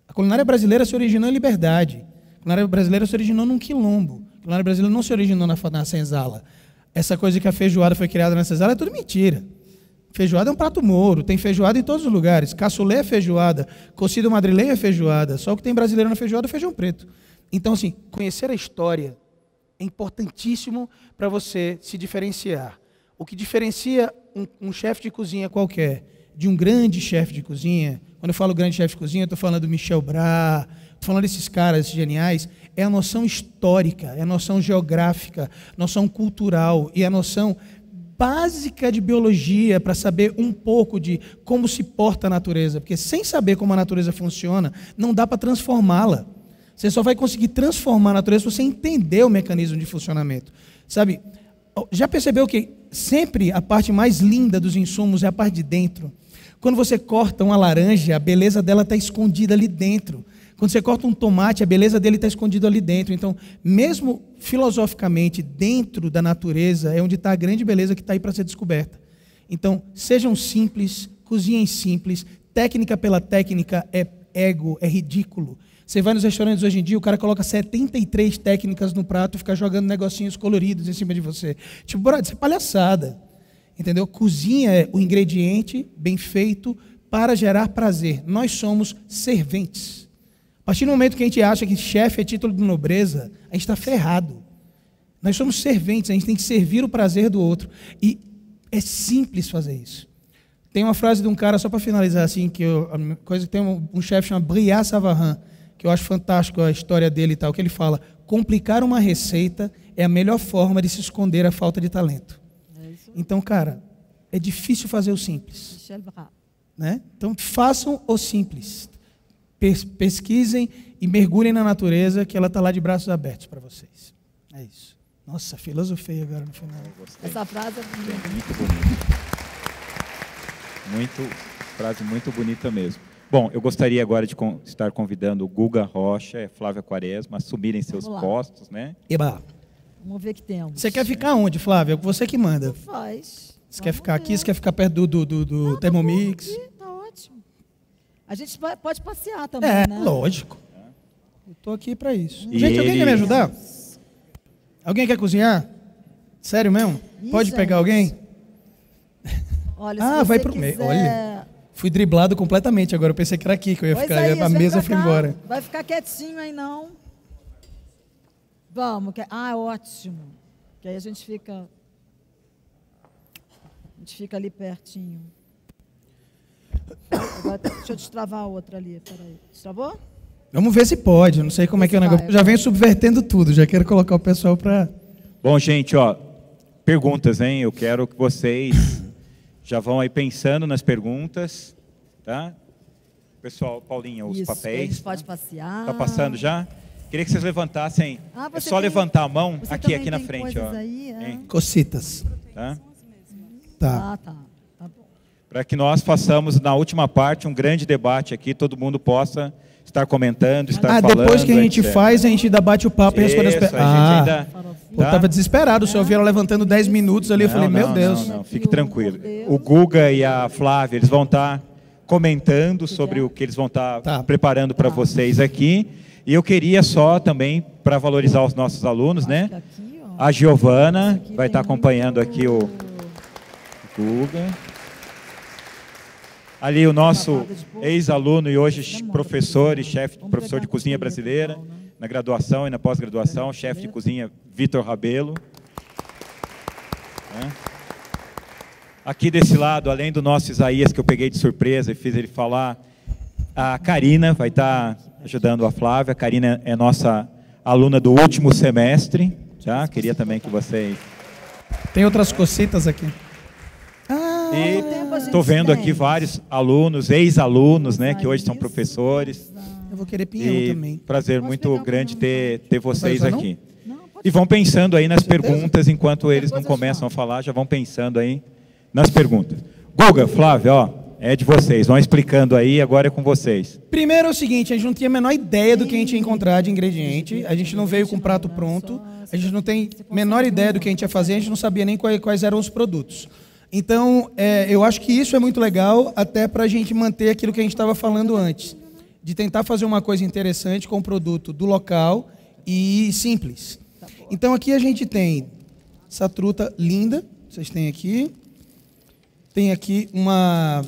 A culinária brasileira se originou em Liberdade. A culinária brasileira se originou num quilombo. A culinária brasileira não se originou na senzala. Essa coisa que a feijoada foi criada na senzala é tudo mentira. Feijoada é um prato mouro, tem feijoada em todos os lugares. Cassoulet é feijoada, cocido madrilenho é feijoada. Só o que tem brasileiro na feijoada é feijão preto. Então, assim, conhecer a história é importantíssimo para você se diferenciar. O que diferencia um chefe de cozinha qualquer de um grande chefe de cozinha, quando eu falo grande chefe de cozinha, eu estou falando do Michel Bras, estou falando desses caras geniais, é a noção histórica, é a noção geográfica, noção cultural e a noção básica de biologia para saber um pouco de como se porta a natureza, porque sem saber como a natureza funciona, não dá para transformá-la. Você só vai conseguir transformar a natureza se você entender o mecanismo de funcionamento. Sabe, já percebeu que sempre a parte mais linda dos insumos é a parte de dentro? Quando você corta uma laranja, a beleza dela está escondida ali dentro. Quando você corta um tomate, a beleza dele está escondida ali dentro. Então, mesmo filosoficamente, dentro da natureza, é onde está a grande beleza que está aí para ser descoberta. Então, sejam simples, cozinhem simples, técnica pela técnica é ego, é ridículo. Você vai nos restaurantes hoje em dia, o cara coloca 73 técnicas no prato e fica jogando negocinhos coloridos em cima de você. Tipo, brother, isso é palhaçada. Entendeu? Cozinha é o ingrediente bem feito para gerar prazer. Nós somos serventes. A partir do momento que a gente acha que chefe é título de nobreza, a gente está ferrado. Nós somos serventes, a gente tem que servir o prazer do outro. E é simples fazer isso. Tem uma frase de um cara, só para finalizar, assim, coisa que tem um chefe chamado Briat Savarin, que eu acho fantástico a história dele e tal, que ele fala, complicar uma receita é a melhor forma de se esconder a falta de talento. Então, cara, é difícil fazer o simples. Michel Bras. Né? Então, façam o simples. Pesquisem e mergulhem na natureza, que ela está lá de braços abertos para vocês. É isso. Nossa, filosofei agora no final. Essa frase é bonita. Muito bonita. Frase muito bonita mesmo. Bom, eu gostaria agora de estar convidando o Guga Rocha e Flávia Quaresma a assumirem seus postos, né? Eba. Vamos ver o que temos. Você quer ficar onde, Flávia? É você que manda. Faz. Você quer ficar aqui? Você quer ficar perto do Thermomix? Tá ótimo. A gente pode passear também, É, né? lógico. Eu estou aqui para isso. E Gente, alguém quer me ajudar? Alguém quer cozinhar? Sério mesmo? Pode pegar alguém? Olha, se Ah, você vai pro quiser... meio. Olha, fui driblado completamente agora. Eu pensei que era aqui que eu ia Pois ficar. é A isso, mesa vem foi pra cá. embora. Vai ficar quietinho aí, não? Vamos. Ótimo. Que aí a gente fica ali pertinho. Agora, deixa eu destravar a outra ali. Peraí. Destravou? Vamos ver se pode. Eu não sei como é que é o negócio. Eu já venho subvertendo tudo. Já quero colocar o pessoal para... Bom, gente, ó, perguntas, hein? Eu quero que vocês já vão aí pensando nas perguntas, tá? Pessoal, Paulinha, os Isso, a papéis. gente pode passear. Tá passando já? Queria que vocês levantassem. É você só levantar a mão você aqui também na tem frente, coisas ó. aí, Hein? Cocitas. Tá? Tá. Tá bom. Para que nós façamos, na última parte, um grande debate aqui, todo mundo possa estar comentando, estar falando. Depois que a gente etc. faz, a gente ainda bate o papo e responde as Isso, perguntas. a gente ainda... Pô, eu tava desesperado. O senhor viu ela levantando 10 minutos ali. Eu falei, meu Deus. Não, fique tranquilo. O Guga e a Flávia, eles vão estar comentando sobre o que eles vão estar preparando para vocês aqui. E eu queria só também, para valorizar os nossos alunos, né? Aqui, ó. A Giovana vai estar acompanhando aqui o Guga. Ali o nosso ex-aluno e hoje professor e chefe, professor de cozinha brasileira, na graduação e na pós-graduação, chefe de cozinha Vitor Rabelo. Aqui desse lado, além do nosso Isaías, que eu peguei de surpresa e fiz ele falar, a Karina vai estar ajudando a Flávia. A Karina é nossa aluna do último semestre. Já queria também que vocês... Tem outras cocitas aqui. E estou vendo aqui vários alunos, ex-alunos, né, que hoje são professores. Eu vou querer pinhão também. Prazer muito grande ter vocês aqui. E vão pensando aí nas perguntas, enquanto eles não começam a falar, já vão pensando aí nas perguntas. Guga, Flávia, ó, é de vocês, vão explicando aí, agora é com vocês. Primeiro é o seguinte, a gente não tinha a menor ideia do que a gente ia encontrar de ingrediente, a gente não veio com o prato pronto, a gente não tem a menor ideia do que a gente ia fazer, a gente não sabia nem quais eram os produtos. Então, eu acho que isso é muito legal, até para a gente manter aquilo que a gente estava falando antes, de tentar fazer uma coisa interessante com o produto do local e simples. Então, aqui a gente tem essa truta linda, vocês têm aqui. Tem aqui uma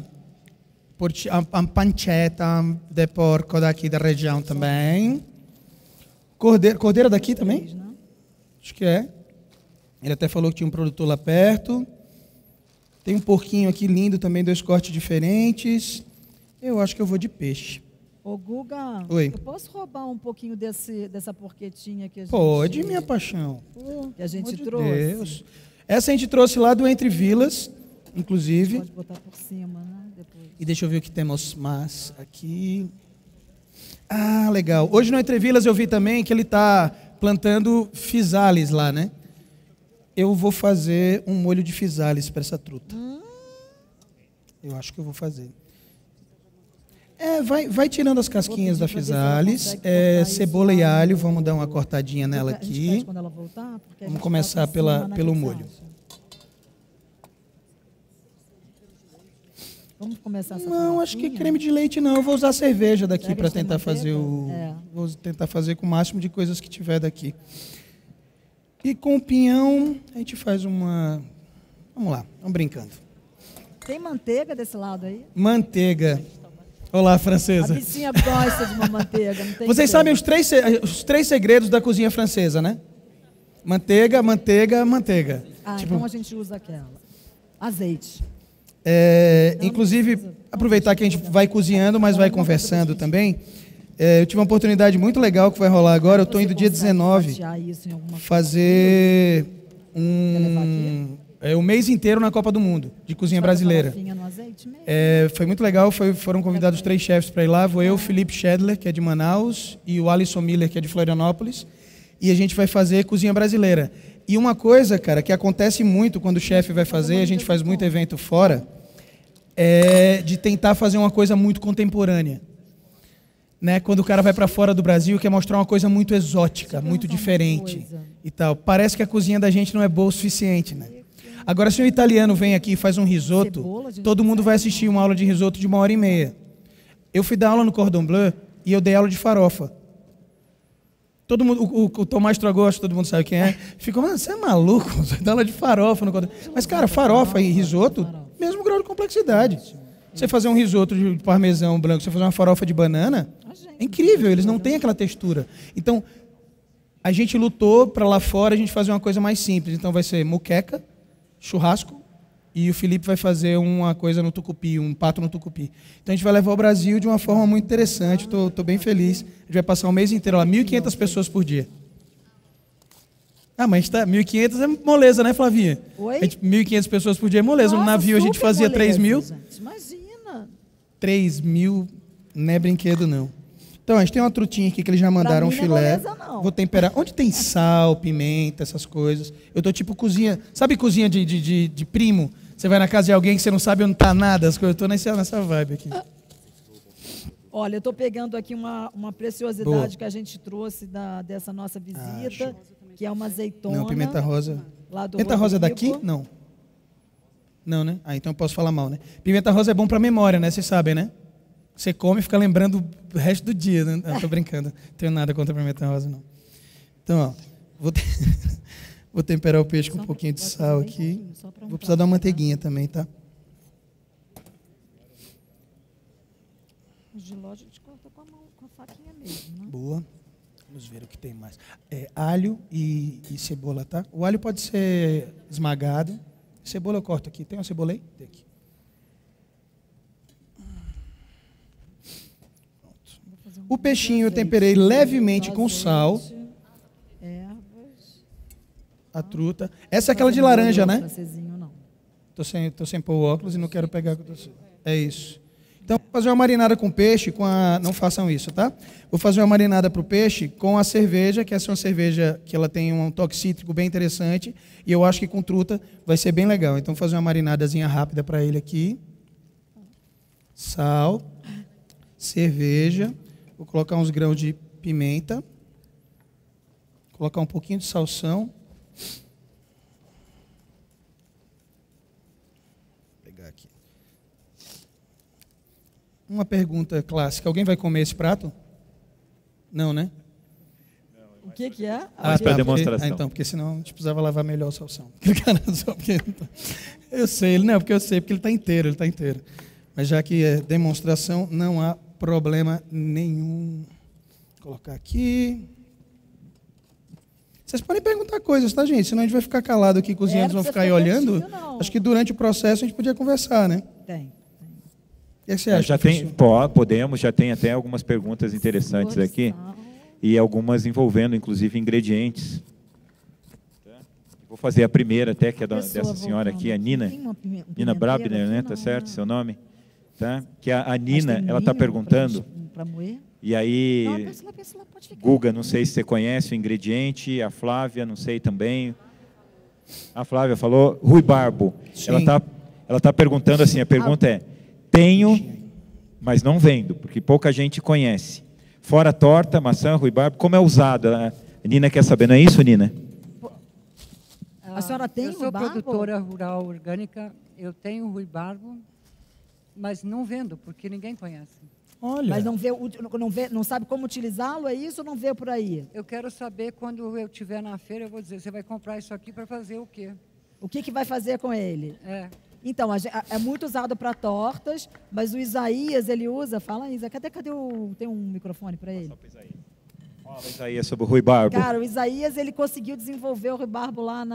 pancetta de porco daqui da região também. Cordeiro daqui também? Acho que é. Ele até falou que tinha um produtor lá perto. Tem um porquinho aqui lindo também, 2 cortes diferentes. Eu acho que eu vou de peixe. Ô, Guga, Oi. eu posso roubar um pouquinho dessa porquetinha que a gente... Pode, minha paixão. Que a gente de trouxe? Deus. Essa a gente trouxe lá do Entre Vilas, inclusive. Pode botar por cima, né? Depois. E deixa eu ver o que temos mais aqui. Ah, legal. Hoje no Entre Vilas eu vi também que ele está plantando fisales lá, né? Eu vou fazer um molho de fisales para essa truta. Eu acho que eu vou fazer. Vai tirando as casquinhas da fisales. Cebola e alho, vamos dar uma cortadinha nela aqui. Vamos começar pelo molho. Vamos começar essa Não, acho que creme de leite não. Eu vou usar cerveja daqui para tentar fazer Vou tentar fazer com o máximo de coisas que tiver daqui. E com o pinhão, a gente faz uma... Vamos lá, vamos brincando. Tem manteiga desse lado aí? Manteiga. Olá, francesa. A bichinha gosta de uma manteiga, não tem Vocês sabem os três segredos da cozinha francesa, né? Manteiga, manteiga, manteiga. Então a gente usa aquela. Azeite. Inclusive, aproveitar que a gente vai cozinhando, mas vai conversando também. Eu tive uma oportunidade muito legal que vai rolar agora. Eu estou indo dia 19 fazer o mês inteiro na Copa do Mundo, de cozinha brasileira. No azeite mesmo. Foi muito legal, foram convidados 3 chefes para ir lá. Vou eu, o Felipe Schedler, que é de Manaus, e o Alisson Miller, que é de Florianópolis. E a gente vai fazer cozinha brasileira. E uma coisa, cara, que acontece muito quando o chefe vai fazer, a gente faz muito evento fora, é de tentar fazer uma coisa muito contemporânea. Né? Quando o cara vai para fora do Brasil, quer mostrar uma coisa muito exótica, muito diferente e tal. Parece que a cozinha da gente não é boa o suficiente, né? Agora, se um italiano vem aqui e faz um risoto, todo mundo vai assistir uma aula de risoto de 1h30. Eu fui dar aula no Cordon Bleu e eu dei aula de farofa. Todo mundo, o Tomás Trogosto, todo mundo sabe quem é, ficou, mano, você é maluco? Você dá aula de farofa no Cordon Bleu. Mas, cara, farofa e risoto, mesmo grau de complexidade. Você fazer um risoto de parmesão branco, você fazer uma farofa de banana, é incrível, eles não têm aquela textura. Então, a gente lutou para lá fora a gente fazer uma coisa mais simples. Então, vai ser moqueca, churrasco, e o Felipe vai fazer uma coisa no tucupi, um pato no tucupi. Então, a gente vai levar o Brasil de uma forma muito interessante, estou bem feliz. A gente vai passar o mês inteiro lá, 1.500 pessoas por dia. Ah, mas tá, 1.500 é moleza, né, Flavinha? Oi? 1.500 pessoas por dia é moleza. No navio a gente fazia 3.000. Imagina. 3.000 não é brinquedo, não. Então, a gente tem uma trutinha aqui que eles já mandaram um filé. Não é moleza, não. Vou temperar. Onde tem sal, pimenta, essas coisas. Eu tô tipo cozinha. Sabe cozinha de primo? Você vai na casa de alguém que você não sabe onde tá nada. As coisas. Eu tô nessa vibe aqui. Olha, eu tô pegando aqui uma preciosidade Boa. que a gente trouxe dessa nossa visita, que é uma azeitona. Não, pimenta rosa. Lá do Pimenta rosa é Rodrigo. daqui? Não. Não, né? Ah, então eu posso falar mal, né? Pimenta rosa é bom pra memória, né? Vocês sabem, né? Você come e fica lembrando o resto do dia, né? Não, tô brincando. Não tenho nada contra a pimenta rosa, não. Então, ó, vou temperar o peixe com um pouquinho de sal aqui. Vou precisar dar uma manteiguinha também, tá? O giló a gente corta com a faquinha mesmo, né? Boa. Vamos ver o que tem mais. Alho e cebola, tá? O alho pode ser esmagado. Cebola eu corto aqui. Tem uma cebola aí? Tem aqui. O peixinho eu temperei levemente com sal. A truta. Essa é aquela de laranja, né? Tô sem pôr o óculos e não quero pegar. É isso. Então, vou fazer uma marinada com peixe, não façam isso, tá? Vou fazer uma marinada para o peixe com a cerveja, que essa é uma cerveja que ela tem um toque cítrico bem interessante, e eu acho que com truta vai ser bem legal. Então, vou fazer uma marinadazinha rápida para ele aqui. Sal, cerveja, vou colocar uns grãos de pimenta, colocar um pouquinho de salsão. Uma pergunta clássica. Alguém vai comer esse prato? Não, né? O que é? Para demonstração. Então, porque senão a gente precisava lavar melhor o salsão. Eu sei, porque ele está inteiro, Mas já que é demonstração, não há problema nenhum. Vou colocar aqui. Vocês podem perguntar coisas, tá, gente? Senão a gente vai ficar calado aqui, cozinhando, vão ficar aí olhando. Acho que durante o processo a gente podia conversar, né? Tem. O que você acha? Podemos, já tem até algumas perguntas interessantes aqui, e algumas envolvendo, inclusive, ingredientes. Vou fazer a primeira até, que é dessa senhora aqui, a Nina. Nina Brabner, né? Tá certo seu nome? Tá? Que a Nina, ela está perguntando, e aí, Guga, não sei se você conhece o ingrediente, a Flávia, não sei também. A Flávia falou, ruibarbo. Ela tá perguntando assim, a pergunta é, tenho, mas não vendo, porque pouca gente conhece. Fora torta, maçã, ruibarbo, como é usado? A Nina quer saber, não é isso, Nina? A senhora tem ruibarbo? Eu sou produtora rural orgânica, eu tenho ruibarbo, mas não vendo, porque ninguém conhece. Olha. Mas não sabe como utilizá-lo, é isso ou não vê por aí? Eu quero saber, quando eu estiver na feira, eu vou dizer, você vai comprar isso aqui para fazer o quê? O que vai fazer com ele? Então, é muito usado para tortas, mas o Isaías, ele usa... Fala, Isa, cadê tem um microfone para ele? Fala, Isaías, sobre o ruibarbo. Cara, o Isaías, ele conseguiu desenvolver o ruibarbo lá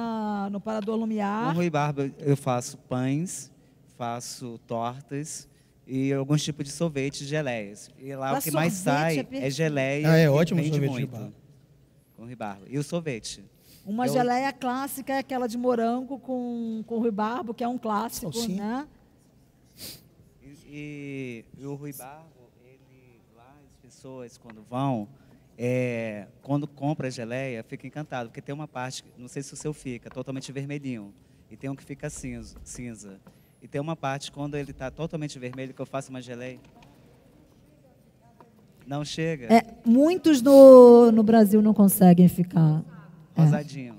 no Parador Lumiar. Com ruibarbo eu faço pães, faço tortas e alguns tipos de sorvete, geleias. E lá o que mais sai é geleia. É ótimo o sorvete de ruibarbo. Com ruibarbo. E o sorvete. Uma geleia clássica é aquela de morango com ruibarbo, que é um clássico, né? E o ruibarbo, lá as pessoas quando vão, quando compra a geleia, fica encantado, porque tem uma parte, não sei se o seu fica, totalmente vermelhinho, e tem um que fica cinza. E tem uma parte, quando ele está totalmente vermelho, que eu faço uma geleia. Não chega? Muitos no Brasil não conseguem ficar. Rosadinho.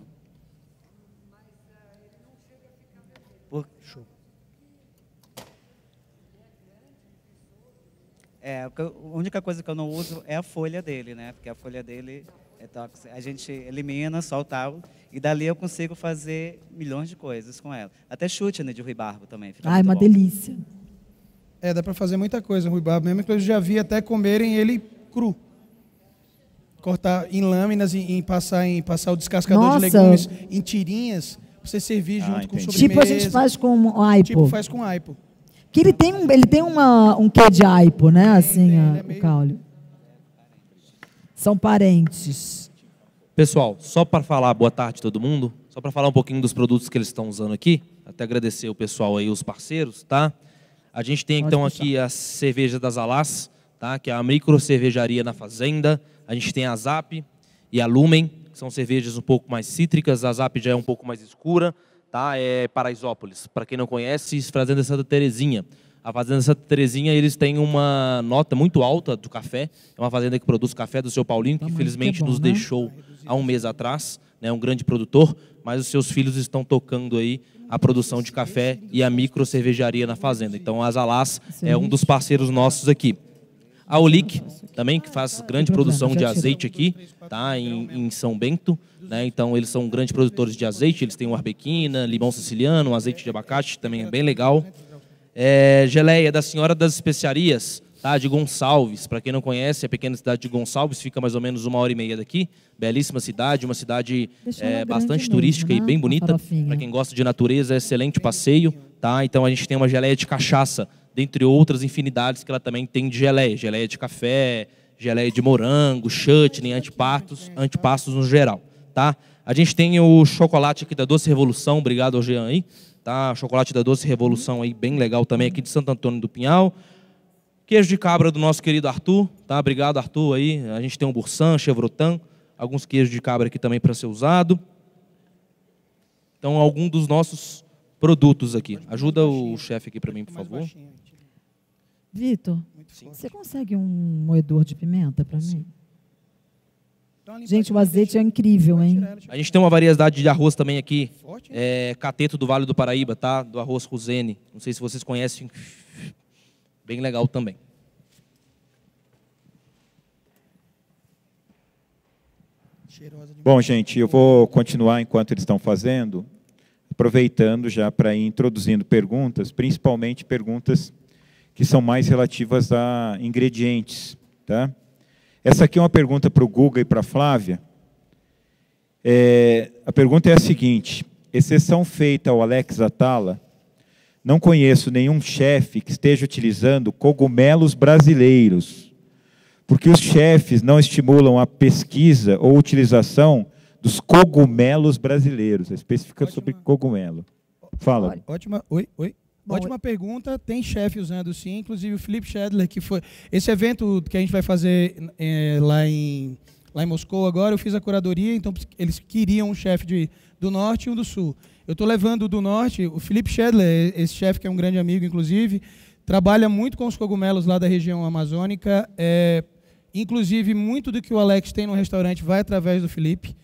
A única coisa que eu não uso é a folha dele, né? Porque a folha dele é tóxica. A gente elimina, solta e dali eu consigo fazer milhões de coisas com ela. Até chute, né, de ruibarbo também. Fica muito uma bom. delícia. Dá para fazer muita coisa, ruibarbo. Mesmo que eu já vi até comerem ele cru. Cortar em lâminas e passar o descascador de legumes em tirinhas, para você servir junto com sobremesa. Tipo a gente faz com aipo. Tipo faz com aipo. Que ele tem um quê de aipo, né? Assim, o caule. São parentes. Pessoal, só para falar boa tarde a todo mundo, só para falar um pouquinho dos produtos que eles estão usando aqui, até agradecer o pessoal aí, os parceiros, tá? A gente tem então aqui a cerveja das Alás, tá? Que é a micro cervejaria na fazenda. A gente tem a Zap e a Lumen, que são cervejas um pouco mais cítricas. A Zap já é um pouco mais escura, tá? É Paraisópolis. Para quem não conhece, Fazenda Santa Terezinha. A Fazenda Santa Terezinha, eles têm uma nota muito alta do café. É uma fazenda que produz café do seu Paulinho, que infelizmente nos deixou há um mês atrás, né? Um grande produtor, mas os seus filhos estão tocando aí a produção de café e a micro cervejaria na fazenda. Então, a Alás é um dos parceiros nossos aqui. A Olic, também, que faz grande produção de azeite aqui, tá? Em São Bento, né? Então, eles são grandes produtores de azeite. Eles têm o arbequina, limão siciliano, um azeite de abacate, também é bem legal. Geleia da Senhora das Especiarias, tá? De Gonçalves. Para quem não conhece, a pequena cidade de Gonçalves fica mais ou menos 1h30 daqui. Belíssima cidade, uma cidade bastante turística e bem bonita. Para quem gosta de natureza, é excelente passeio, tá? Então, a gente tem uma geleia de cachaça, dentre outras infinidades que ela também tem de geleia. Geleia de café, geleia de morango, chutney, antipastos no geral, tá? A gente tem o chocolate aqui da Doce Revolução, obrigado ao Jean aí, tá? Chocolate da Doce Revolução aí, bem legal também, aqui de Santo Antônio do Pinhal. Queijo de cabra do nosso querido Arthur, tá? Obrigado, Arthur, aí. A gente tem um Boursin, Chevrotin, alguns queijos de cabra aqui também para ser usado. Então, algum dos nossos produtos aqui. Ajuda o chefe aqui para mim, por favor. Vitor, você consegue um moedor de pimenta para mim? Gente, o azeite é incrível, hein? A gente tem uma variedade de arroz também aqui, Cateto do Vale do Paraíba, tá? Do arroz Rosene. Não sei se vocês conhecem. Bem legal também. Bom, gente, eu vou continuar enquanto eles estão fazendo, aproveitando já para ir introduzindo perguntas, principalmente perguntas que são mais relativas a ingredientes, tá? Essa aqui é uma pergunta para o Guga e para a Flávia. A pergunta é a seguinte: exceção feita ao Alex Atala, não conheço nenhum chefe que esteja utilizando cogumelos brasileiros, porque os chefes não estimulam a pesquisa ou utilização dos cogumelos brasileiros, especifica sobre cogumelo. Fala. Ótima pergunta. Tem chefe usando sim, inclusive o Felipe Schedler, que foi esse evento que a gente vai fazer lá em Moscou agora. Eu fiz a curadoria, então eles queriam um chefe do norte e um do sul. Eu estou levando do norte o Felipe Schedler, esse chefe que é um grande amigo, inclusive, trabalha muito com os cogumelos lá da região amazônica. Inclusive, muito do que o Alex tem no restaurante vai através do Felipe.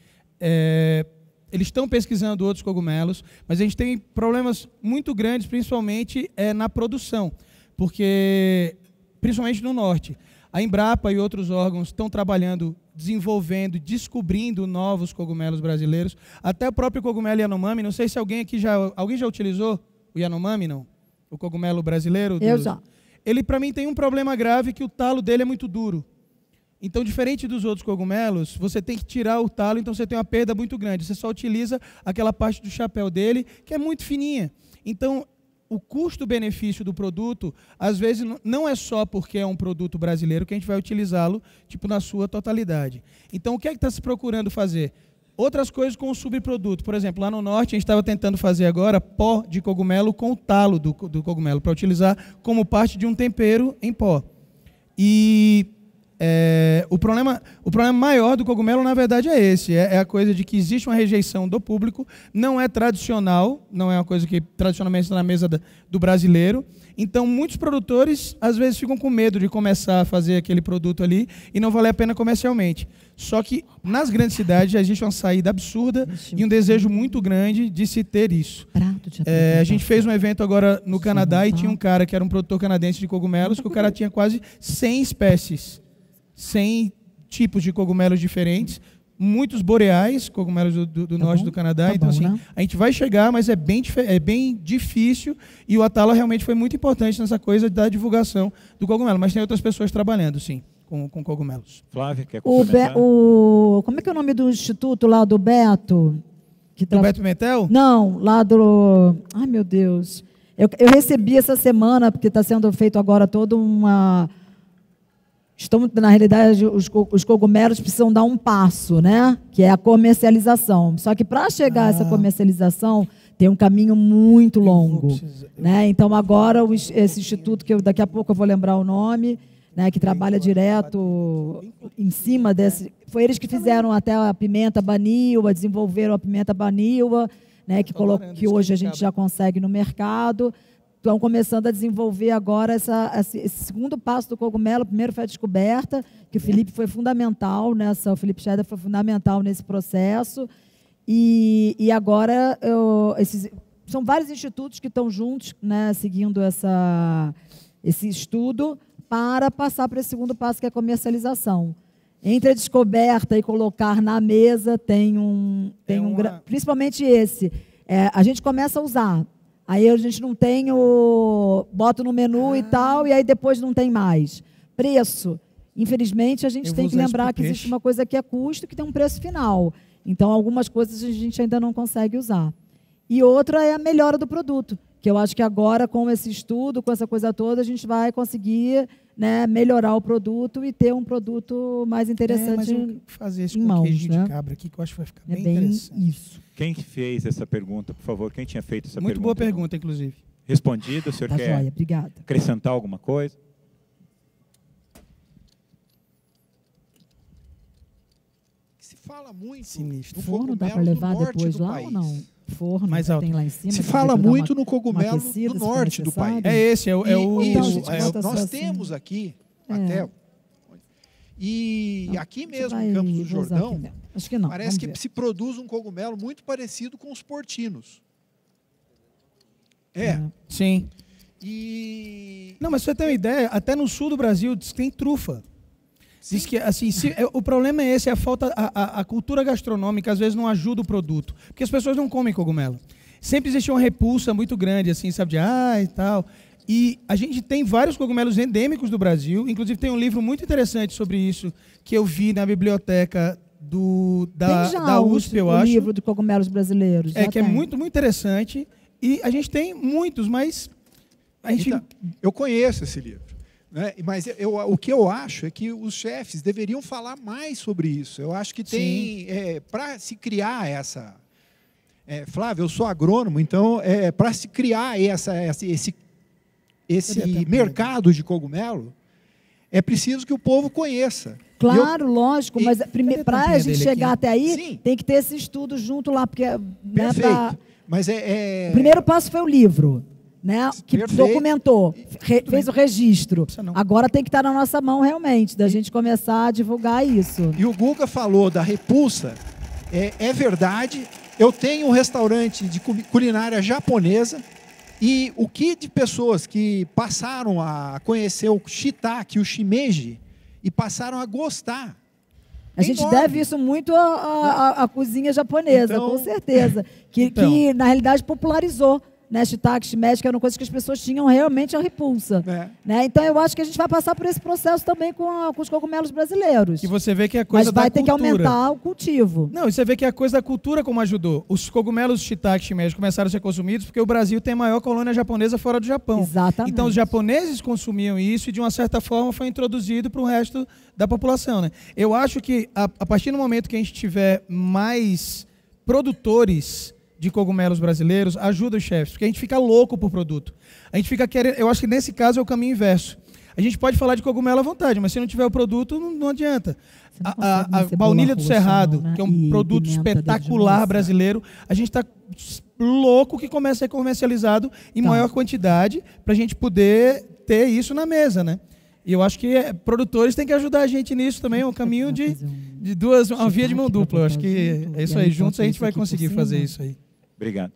Eles estão pesquisando outros cogumelos, mas a gente tem problemas muito grandes, principalmente na produção, porque, principalmente no norte, a Embrapa e outros órgãos estão trabalhando, desenvolvendo, descobrindo novos cogumelos brasileiros, até o próprio cogumelo Yanomami. Não sei se alguém já utilizou o Yanomami, não? O cogumelo brasileiro? Eu já. Ele, para mim, tem um problema grave, que o talo dele é muito duro. Então, diferente dos outros cogumelos, você tem que tirar o talo, então você tem uma perda muito grande. Você só utiliza aquela parte do chapéu dele, que é muito fininha. Então, o custo-benefício do produto, às vezes, não é só porque é um produto brasileiro que a gente vai utilizá-lo, tipo, na sua totalidade. Então, o que é que está se procurando fazer? outras coisas com o subproduto. Por exemplo, lá no norte, a gente estava tentando fazer agora pó de cogumelo com o talo do cogumelo, para utilizar como parte de um tempero em pó. E o problema maior do cogumelo, na verdade, é esse. É a coisa de que existe uma rejeição do público, não é tradicional, não é uma coisa que tradicionalmente está na mesa do brasileiro. Então, muitos produtores, às vezes, ficam com medo de começar a fazer aquele produto ali e não vale a pena comercialmente. Só que, nas grandes cidades, já existe uma saída absurda e um desejo muito grande de se ter isso. A gente fez um evento agora no Canadá e tinha um cara que era um produtor canadense de cogumelos, que o cara tinha quase 100 espécies, 100 tipos de cogumelos diferentes, muitos boreais, cogumelos do norte do Canadá. Então, assim, a gente vai chegar, mas é bem difícil, e o Atala realmente foi muito importante nessa coisa da divulgação do cogumelo. Mas tem outras pessoas trabalhando, sim, com cogumelos. Flávia, quer complementar? Como é que é o nome do instituto lá do Beto? Do Beto Pimentel? Não, lá do... Ai, meu Deus. Eu recebi essa semana, porque está sendo feito agora toda uma... Na realidade, os cogumelos precisam dar um passo, né? Que é a comercialização. Só que para chegar a essa comercialização, tem um caminho muito longo. Né? Então, agora, esse instituto, que daqui a pouco eu vou lembrar o nome, né, que trabalha direto em cima desse... Foi eles que fizeram até a pimenta baniwa, desenvolveram a pimenta baniwa, né, que hoje a gente já consegue no mercado. Estão começando a desenvolver agora esse segundo passo do cogumelo. Primeiro foi a descoberta, que o Felipe foi fundamental o Felipe Scheder foi fundamental nesse processo. E agora são vários institutos que estão juntos, né, seguindo esse estudo para passar para esse segundo passo, que é a comercialização. Entre a descoberta e colocar na mesa principalmente esse. A gente começa a usar. Aí a gente não tem bota no menu e tal, e aí depois não tem mais. Preço. Infelizmente, a gente tem que lembrar que existe uma coisa que é custo, que tem um preço final. Então, algumas coisas a gente ainda não consegue usar. E outra é a melhora do produto, que eu acho que agora, com esse estudo, com essa coisa toda, a gente vai conseguir, né, melhorar o produto e ter um produto mais interessante mas fazer esse em mãos, queijinho né? de cabra aqui, que eu acho que vai ficar bem interessante. Isso. Quem que fez essa pergunta, por favor? Quem tinha feito essa pergunta? Muito boa pergunta, inclusive. Respondida, o senhor Tá quer joia, obrigada. acrescentar alguma coisa? Se fala muito Sinistro. no Forno dá para cogumelo do levar norte depois do lá país. ou não? Forno Mais que alto. tem lá em cima. Se que fala vai dar muito no uma cogumelo aquecida, do se for norte do país. necessário. É esse, Nós temos aqui, até... E aqui mesmo, em Campos do Jordão, acho que não. parece que se produz um cogumelo muito parecido com os portinos. Sim. E... Não, mas você tem uma ideia, até no sul do Brasil diz que tem trufa. Diz que, assim, o problema é esse, a falta, a cultura gastronômica às vezes não ajuda o produto, porque as pessoas não comem cogumelo. Sempre existe uma repulsa muito grande, assim, sabe, e tal. E a gente tem vários cogumelos endêmicos do Brasil, inclusive tem um livro muito interessante sobre isso, que eu vi na biblioteca da USP, eu acho. O livro de cogumelos brasileiros. Que é muito, muito interessante. E a gente tem muitos, mas... Então, eu conheço esse livro. Né? Mas o que eu acho é que os chefes deveriam falar mais sobre isso. Eu acho que tem... para se criar essa... Flávio, eu sou agrônomo, então, para se criar esse mercado de cogumelo, é preciso que o povo conheça. Claro, lógico, mas para a gente chegar até aí, sim, tem que ter esse estudo junto lá, porque... Perfeito. Mas O primeiro passo foi o livro, né, que documentou, fez o registro. Agora tem que estar na nossa mão, realmente, da gente começar a divulgar isso. E o Guga falou da repulsa, é verdade. Eu tenho um restaurante de culinária japonesa, e o que de pessoas que passaram a conhecer o shiitake, o shimeji, e passaram a gostar. A gente deve isso muito à cozinha japonesa, com certeza. Que, na realidade, popularizou. né, shiitake, shimeji, que eram coisas que as pessoas tinham realmente a repulsa. Né? Então, eu acho que a gente vai passar por esse processo também com os cogumelos brasileiros. E você vê que a coisa Mas vai da ter que cultura. aumentar o cultivo. Não, e você vê que a coisa da cultura como ajudou. Os cogumelos shiitake, shimeji começaram a ser consumidos porque o Brasil tem a maior colônia japonesa fora do Japão. Exatamente. Então, os japoneses consumiam isso e, de uma certa forma, foi introduzido para o resto da população. Né? Eu acho que, a partir do momento que a gente tiver mais produtores de cogumelos brasileiros, ajuda os chefes, porque a gente fica louco por produto. A gente fica querendo, eu acho que nesse caso é o caminho inverso. A gente pode falar de cogumelo à vontade, mas se não tiver o produto, não adianta. A baunilha do Cerrado, que é um produto espetacular brasileiro, a gente está louco que comece a ser comercializado em maior quantidade para a gente poder ter isso na mesa, né? E eu acho que produtores têm que ajudar a gente nisso também, é um caminho de uma via de mão dupla. Eu acho que é isso aí, juntos a gente vai conseguir fazer isso aí. Obrigado.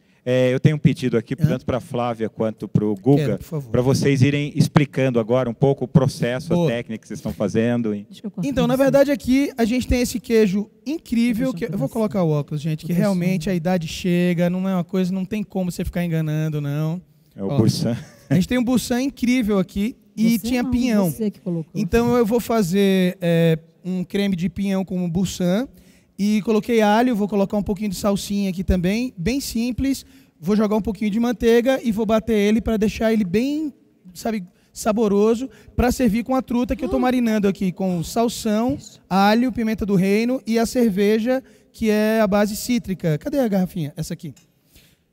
Eu tenho um pedido aqui, tanto para a Flávia quanto para o Guga, para vocês irem explicando agora um pouco o processo, a técnica que vocês estão fazendo. Então, na verdade, aqui a gente tem esse queijo incrível, que eu vou colocar o óculos, gente, que realmente a idade chega, não é uma coisa, não tem como você ficar enganando, não. É o Bursan. A gente tem um Bursan incrível aqui e tinha pinhão. Então, eu vou fazer um creme de pinhão com Bursan. E coloquei alho, vou colocar um pouquinho de salsinha aqui também, bem simples. Vou jogar um pouquinho de manteiga e vou bater ele para deixar ele bem, sabe, saboroso, para servir com a truta que eu estou marinando aqui, com salsão, alho, pimenta do reino e a cerveja, que é a base cítrica. Cadê a garrafinha? Essa aqui.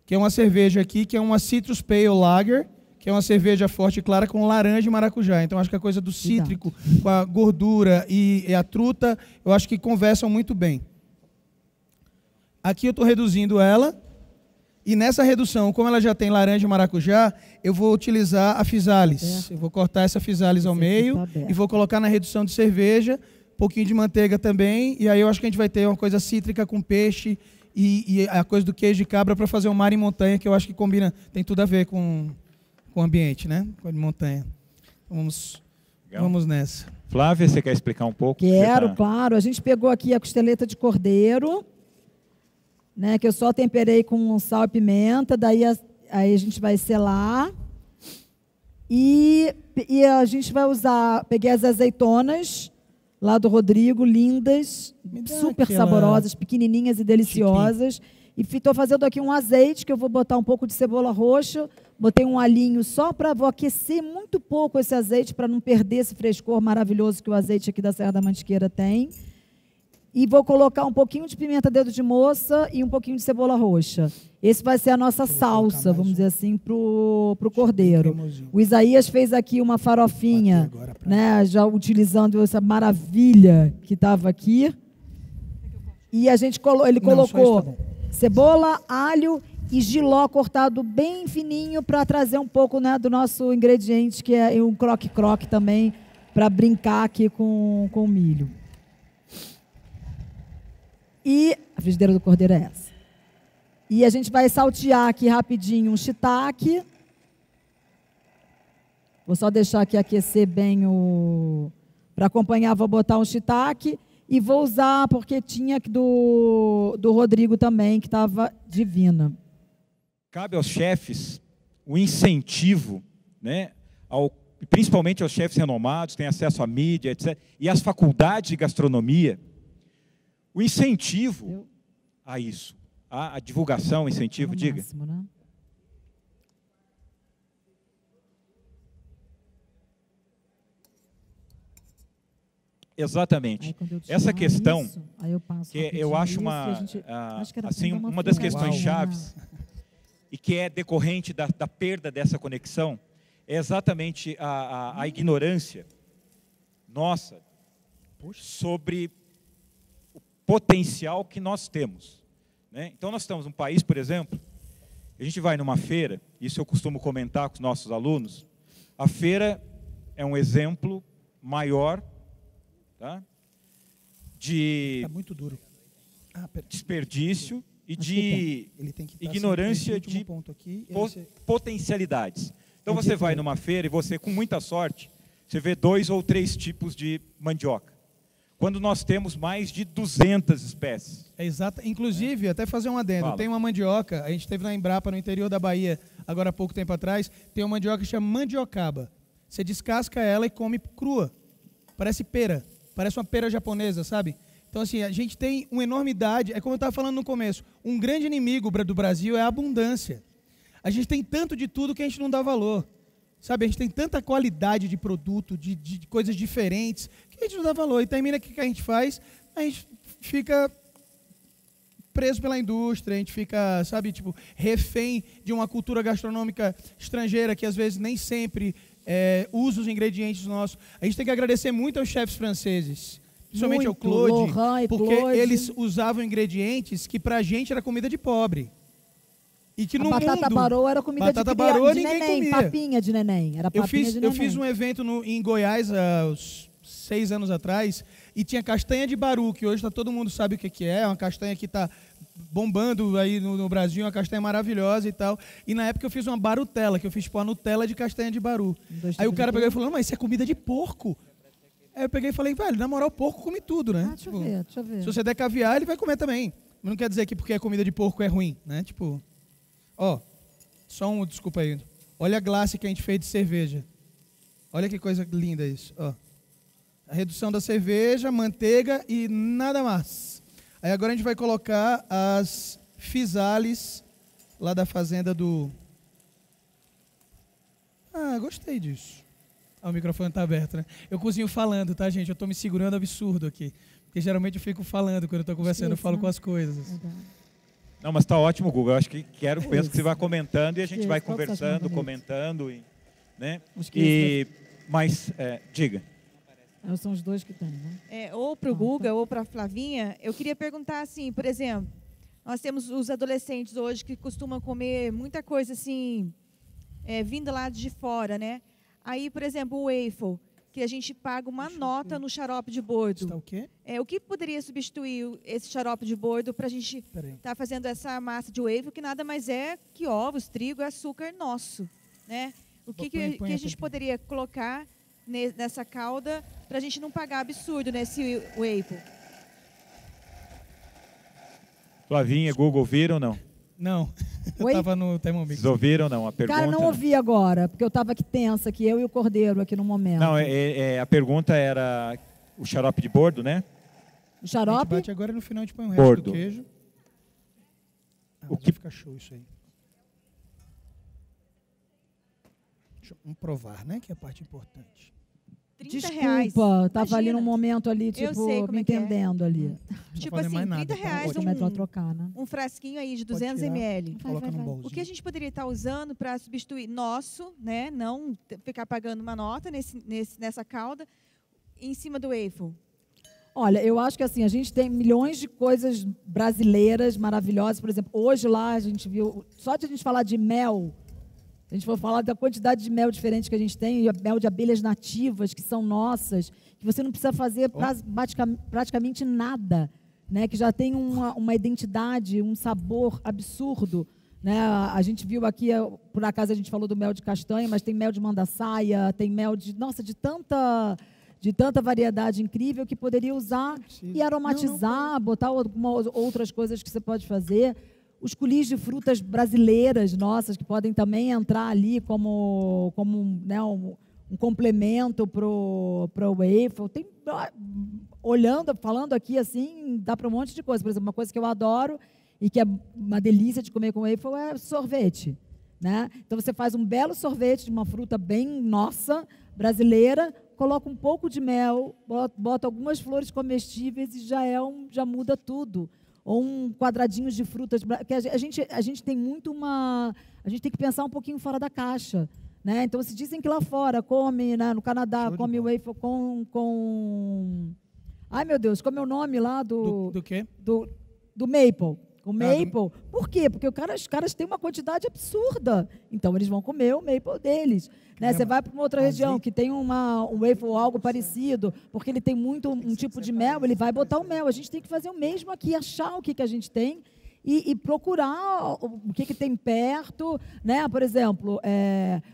Que é uma cerveja aqui, que é uma Citrus Pale Lager, que é uma cerveja forte e clara com laranja e maracujá. Então, acho que a coisa do cítrico, com a gordura e a truta, eu acho que conversam muito bem. Aqui eu estou reduzindo ela, e nessa redução, como ela já tem laranja e maracujá, eu vou utilizar a physalis. Eu vou cortar essa physalis ao meio e vou colocar na redução de cerveja, um pouquinho de manteiga também, e aí eu acho que a gente vai ter uma coisa cítrica com peixe e a coisa do queijo de cabra para fazer um mar em montanha, que eu acho que combina, tem tudo a ver com o ambiente, né? Com a de montanha. Vamos nessa. Flávia, você quer explicar um pouco? Quero, claro. A gente pegou aqui a costeleta de cordeiro, né, que eu só temperei com sal e pimenta, daí aí a gente vai selar. E a gente vai usar, peguei as azeitonas lá do Rodrigo, lindas, super saborosas, pequenininhas e deliciosas. E estou fazendo aqui um azeite, que eu vou botar um pouco de cebola roxa, botei um alhinho só vou aquecer muito pouco esse azeite, para não perder esse frescor maravilhoso que o azeite aqui da Serra da Mantiqueira tem. E vou colocar um pouquinho de pimenta dedo de moça e um pouquinho de cebola roxa. Esse vai ser a nossa salsa, vamos dizer assim, para o cordeiro. O Isaías fez aqui uma farofinha, né, já utilizando essa maravilha que estava aqui. E ele colocou cebola, alho e jiló cortado bem fininho para trazer um pouco, né, do nosso ingrediente, que é um croque-croque também, para brincar aqui com o milho. E a frigideira do cordeiro é essa. E a gente vai saltear aqui rapidinho um shiitake. Vou só deixar aqui aquecer bem para acompanhar, vou botar um shiitake. E vou usar, porque tinha do Rodrigo também, que estava divina. Cabe aos chefes o incentivo, né, principalmente aos chefes renomados, têm acesso à mídia, etc., e às faculdades de gastronomia, o incentivo a isso, a divulgação, o incentivo, diga. Máximo, né? Exatamente. Essa questão, isso, eu que eu acho uma das questões chaves, e que é decorrente da perda dessa conexão, é exatamente a ignorância nossa sobre o potencial que nós temos, né? Então, nós estamos num país, por exemplo, a gente vai numa feira, isso eu costumo comentar com os nossos alunos, a feira é um exemplo maior, tá, de muito duro. desperdício e de ignorância de potencialidades. Então, você vai numa feira e você, com muita sorte, você vê 2 ou 3 tipos de mandioca, quando nós temos mais de 200 espécies. É exato. Inclusive, até fazer um adendo, tem uma mandioca, a gente teve na Embrapa, no interior da Bahia, agora há pouco tempo atrás, tem uma mandioca que chama mandiocaba. Você descasca ela e come crua. Parece pera. Parece uma pera japonesa, sabe? Então, assim, a gente tem uma enormidade. É como eu estava falando no começo. Um grande inimigo do Brasil é a abundância. A gente tem tanto de tudo que a gente não dá valor. Sabe, a gente tem tanta qualidade de produto, de coisas diferentes, que a gente não dá valor. E termina que a gente faz? A gente fica preso pela indústria, a gente fica, sabe, tipo, refém de uma cultura gastronômica estrangeira que às vezes nem sempre usa os ingredientes nossos. A gente tem que agradecer muito aos chefes franceses, principalmente ao Claude, porque eles usavam ingredientes que pra gente era comida de pobre. E que no batata mundo, barô era comida batata barô, ninguém neném, comia. papinha de neném. Era papinha de neném. Eu fiz um evento em Goiás há uns 6 anos atrás e tinha castanha de baru, que hoje todo mundo sabe o que é. É uma castanha que está bombando aí no Brasil, uma castanha maravilhosa e tal. E na época eu fiz uma barutela, que eu fiz tipo uma Nutella de castanha de baru. Aí o cara pegou e falou, não, mas isso é comida de porco. Aí eu peguei e falei, velho, na moral, porco come tudo, né? Deixa eu ver. Se você der caviar, ele vai comer também. Mas não quer dizer que porque é comida de porco é ruim, né? Tipo... Ó, desculpa aí. Olha a glace que a gente fez de cerveja. Olha que coisa linda isso. Ó. A redução da cerveja, manteiga e nada mais. Aí agora a gente vai colocar as fisales lá da fazenda do... Ah, gostei disso. Ah, o microfone está aberto, né? Eu cozinho falando, tá, gente? Eu estou me segurando absurdo aqui. Porque geralmente eu fico falando quando eu estou conversando, eu falo com as coisas. Não, mas está ótimo, Google. Eu acho que penso que você vai comentando e a gente vai conversando, comentando. Né? Mas, diga. São os dois que tem, né? Ou para o Guga ou para a Flavinha, eu queria perguntar assim, por exemplo, nós temos os adolescentes hoje que costumam comer muita coisa assim, vinda lá de fora, né? Aí, por exemplo, o waffle, que a gente paga uma nota no xarope de bordo. Está o quê? O que poderia substituir esse xarope de bordo para a gente estar fazendo essa massa de waffle, que nada mais é que ovos, trigo e açúcar nosso, né? O que a gente poderia colocar nessa calda para a gente não pagar absurdo nesse waffle? Flavinha, Google, ouviram ou não? Não, eu estava no Thermomix. Vocês ouviram ou não? A pergunta... Cara, não ouvi agora, porque eu estava aqui tensa, aqui eu e o Cordeiro aqui no momento. Não, a pergunta era o xarope de bordo, né? O xarope? A gente bate agora no final a gente põe o resto do queijo. O que fica show isso aí. Vamos provar, né? Que é a parte importante. Desculpa, estava ali num momento ali, tipo, me entendendo ali. Tipo assim, R$30 um frasquinho aí de 200 ml. O que a gente poderia estar usando para substituir nosso, né? Não ficar pagando uma nota nessa calda em cima do waffle? Olha, eu acho que assim, a gente tem milhões de coisas brasileiras maravilhosas. Por exemplo, hoje lá a gente viu, só de a gente falar de mel, a gente for falar da quantidade de mel diferente que a gente tem, mel de abelhas nativas, que são nossas, que você não precisa fazer praticamente nada, né? Que já tem uma identidade, um sabor absurdo. Né? A gente viu aqui, por acaso a gente falou do mel de castanha, mas tem mel de mandaçaia, tem mel de... Nossa, de tanta variedade incrível que poderia usar e aromatizar, botar outras coisas que você pode fazer. Os coulis de frutas brasileiras nossas, que podem também entrar ali como né, um complemento para o waffle. Tem, falando aqui assim, dá para um monte de coisa. Por exemplo, uma coisa que eu adoro e que é uma delícia de comer com waffle é sorvete. Né? Então, você faz um belo sorvete de uma fruta bem nossa, brasileira, coloca um pouco de mel, bota algumas flores comestíveis e já muda tudo. Ou um quadradinho de frutas, que a gente tem a gente tem que pensar um pouquinho fora da caixa, né? Então se dizem que lá fora come, né, no Canadá come waffle com ai meu Deus, como é o nome lá do quê? Do maple. O maple, por quê? Porque os caras têm uma quantidade absurda. Então, eles vão comer o maple deles. Né? Você vai para uma outra região que tem um waffle ou algo parecido, porque ele tem muito um tipo de mel, ele vai botar o mel. A gente tem que fazer o mesmo aqui, achar o que a gente tem e procurar o que tem perto. Né? Por exemplo,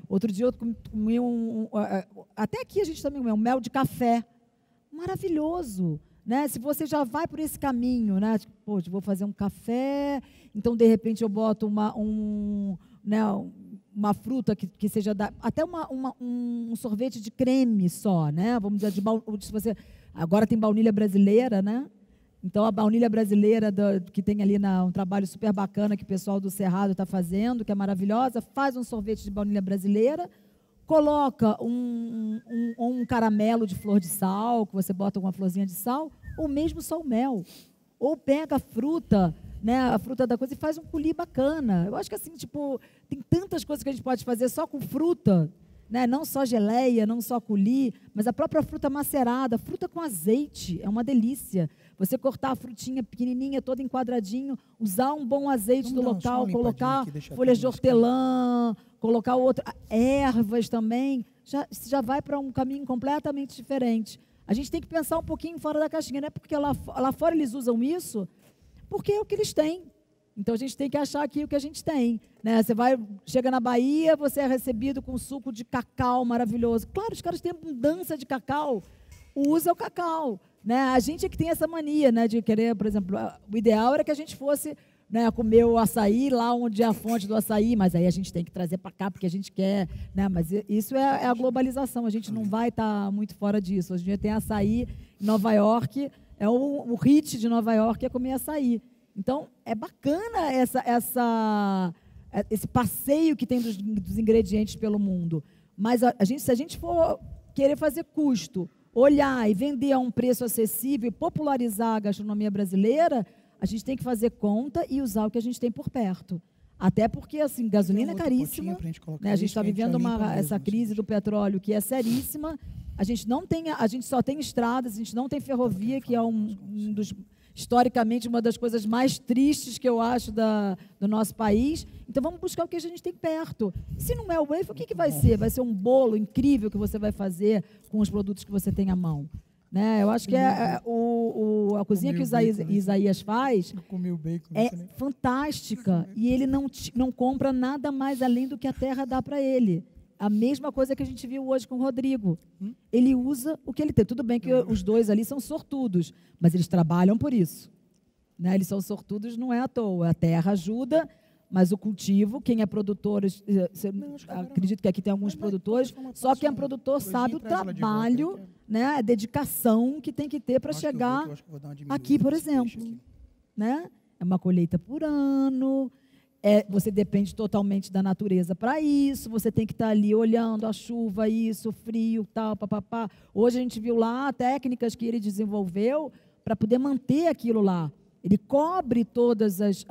outro dia eu comi até aqui a gente também comeu um mel de café. Maravilhoso. Né? Se você já vai por esse caminho, né? Tipo, poxa, vou fazer um café, então de repente eu boto uma fruta que seja até um sorvete de creme só, né? Vamos dizer, se você agora tem baunilha brasileira, né? Então a baunilha brasileira que tem ali um trabalho super bacana que o pessoal do Cerrado está fazendo, que é maravilhosa, faz um sorvete de baunilha brasileira, coloca um caramelo de flor de sal, que você bota uma florzinha de sal, ou mesmo só o mel, ou pega a fruta, né, a fruta da coisa, e faz um coulis bacana. Eu acho que assim, tipo, tem tantas coisas que a gente pode fazer só com fruta, né? Não só geleia, não só coulis, mas a própria fruta macerada, fruta com azeite, é uma delícia. Você cortar a frutinha pequenininha, toda em quadradinho, usar um bom azeite do local, colocar folhas de hortelã, colocar ervas também, já vai para um caminho completamente diferente. A gente tem que pensar um pouquinho fora da caixinha, né? Porque lá fora eles usam isso porque é o que eles têm. Então, a gente tem que achar aqui o que a gente tem, né? Chega na Bahia, você é recebido com suco de cacau maravilhoso. Claro, os caras têm abundância de cacau. Usa o cacau, né? A gente é que tem essa mania, né, de querer, por exemplo, o ideal era que a gente fosse, né, comer o açaí lá onde é a fonte do açaí, mas aí a gente tem que trazer para cá porque a gente quer, né? Mas isso é a globalização, a gente não vai estar muito fora disso. Hoje em dia tem açaí em Nova York, o hit de Nova York é comer açaí. Então, é bacana esse passeio que tem dos ingredientes pelo mundo. Mas se a gente for querer fazer custo, olhar e vender a um preço acessível e popularizar a gastronomia brasileira, a gente tem que fazer conta e usar o que a gente tem por perto. Até porque, assim, gasolina é caríssima, né? A gente está vivendo essa crise do petróleo que é seríssima. A gente só tem estradas, a gente não tem ferrovia, que é historicamente, uma das coisas mais tristes que eu acho do nosso país. Então, vamos buscar o que a gente tem perto. Se não é o wafer, o que vai ser? Vai ser um bolo incrível que você vai fazer com os produtos que você tem à mão. Né? Eu acho que a cozinha que o Isaías faz é fantástica. E ele não compra nada mais além do que a terra dá para ele. A mesma coisa que a gente viu hoje com o Rodrigo. Ele usa o que ele tem. Tudo bem que os dois ali são sortudos, mas eles trabalham por isso. Né? Eles são sortudos, não é à toa. A terra ajuda, mas o cultivo, quem é produtor, acredito que aqui tem alguns produtores, só quem é produtor sabe o trabalho, né, a dedicação que tem que ter para chegar aqui, por exemplo. Né? É uma colheita por ano. Você depende totalmente da natureza para isso, você tem que estar ali olhando a chuva, isso, frio, tal, papapá. Hoje a gente viu lá técnicas que ele desenvolveu para poder manter aquilo lá. Ele cobre todas as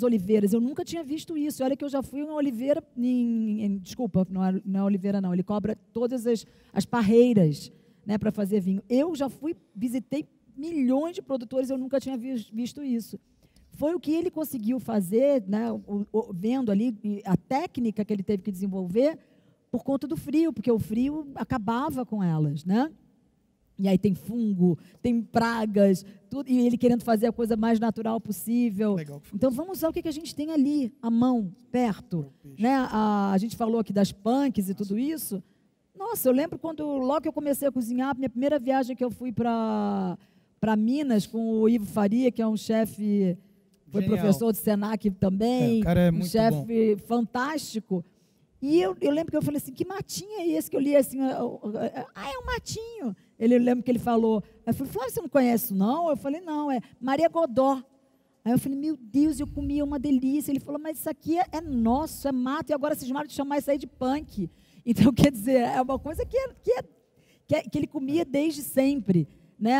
oliveiras. Eu nunca tinha visto isso. Olha que eu já fui uma oliveira, desculpa, não é oliveira não, ele cobre todas as parreiras, né, para fazer vinho. Eu já visitei milhões de produtores, eu nunca tinha visto isso. Foi o que ele conseguiu fazer, né, vendo ali a técnica que ele teve que desenvolver por conta do frio, porque o frio acabava com elas, né? E aí tem fungo, tem pragas, tudo, e ele querendo fazer a coisa mais natural possível. Então vamos usar o que a gente tem ali, à mão, perto. Né? A gente falou aqui das punks e tudo isso. Nossa, eu lembro logo que eu comecei a cozinhar, minha primeira viagem que eu fui para Minas com o Ivo Faria, que é um chefe... Foi professor de Senac também, um chefe fantástico. E eu lembro que eu falei assim, que matinho é esse? Que eu li assim, é um matinho. Eu lembro que ele falou, eu falei, Flávio, você não conhece isso, não? Eu falei, não, é Maria Godó. Aí eu falei, meu Deus, eu comia uma delícia. Ele falou, mas isso aqui é nosso, é mato, e agora cismaram de chamar isso aí de punk. Então, quer dizer, é uma coisa que ele comia desde sempre. Né,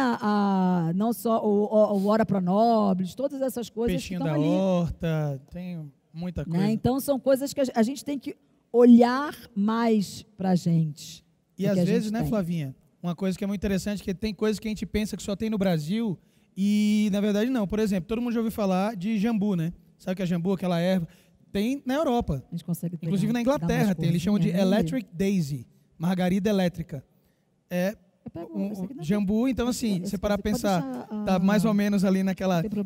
não só o Hora Pro Nobles, todas essas coisas Peixinho que estão da ali. horta, tem muita coisa. Né? Então, são coisas que a gente tem que olhar mais para a gente. E às vezes, né, Flavinha, uma coisa que é muito interessante, que tem coisas que a gente pensa que só tem no Brasil e, na verdade, não. Por exemplo, todo mundo já ouviu falar de jambu, né? Sabe o que é jambu, aquela erva? Tem na Europa. A gente consegue pegar, inclusive na Inglaterra tem, eles chamam de Electric Daisy, margarida elétrica. O jambu, então assim, você parar para pensar, tá mais ou menos ali na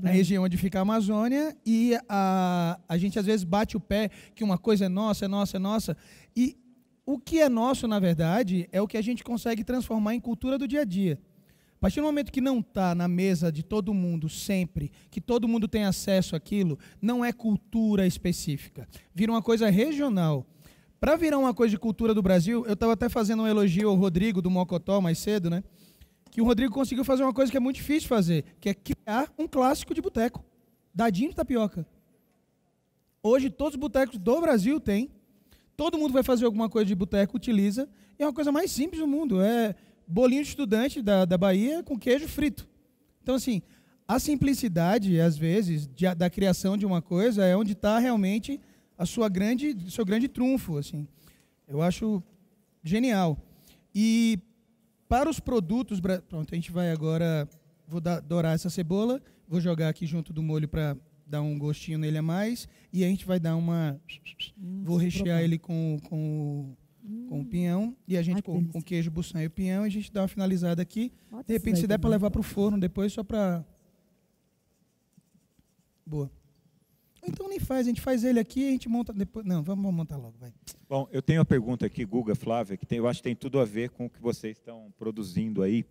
região onde fica a Amazônia e a gente às vezes bate o pé que uma coisa é nossa, e o que é nosso, na verdade, é o que a gente consegue transformar em cultura do dia a dia. A partir do momento que não está na mesa de todo mundo sempre, que todo mundo tem acesso àquilo, não é cultura específica. Vira uma coisa regional. Para virar uma coisa de cultura do Brasil, eu estava até fazendo um elogio ao Rodrigo do Mocotó mais cedo, né? Que o Rodrigo conseguiu fazer uma coisa que é muito difícil de fazer, que é criar um clássico de boteco. Dadinho de tapioca. Hoje todos os botecos do Brasil têm. Todo mundo vai fazer alguma coisa de boteco, utiliza. E é uma coisa mais simples do mundo. É bolinho de estudante da Bahia com queijo frito. Então, assim, a simplicidade, às vezes, da criação de uma coisa é onde está realmente o seu grande trunfo. Assim. Eu acho genial. E para os produtos... Pronto, a gente vai agora... Vou dourar essa cebola, vou jogar aqui junto do molho para dar um gostinho nele a mais. E a gente vai dar uma... vou rechear ele com o pinhão, e a gente com queijo, buçanha e o pinhão, a gente dá uma finalizada aqui. De repente, se der para levar para o forno depois, só para... Boa. Então nem faz, a gente faz ele aqui, a gente monta depois... Não, vamos montar logo, vai. Bom, eu tenho uma pergunta aqui, Guga, Flávia, que eu acho que tem tudo a ver com o que vocês estão produzindo aí,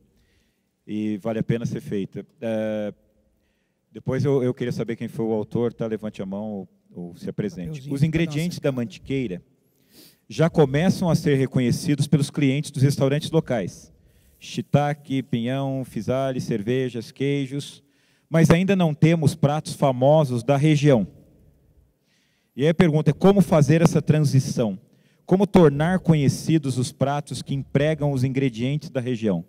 e vale a pena ser feita. Depois eu queria saber quem foi o autor, tá? Levante a mão ou se apresente. Os ingredientes da mantiqueira já começam a ser reconhecidos pelos clientes dos restaurantes locais. Shiitake, pinhão, physalie, cervejas, queijos, mas ainda não temos pratos famosos da região. E aí a pergunta é como fazer essa transição? Como tornar conhecidos os pratos que empregam os ingredientes da região?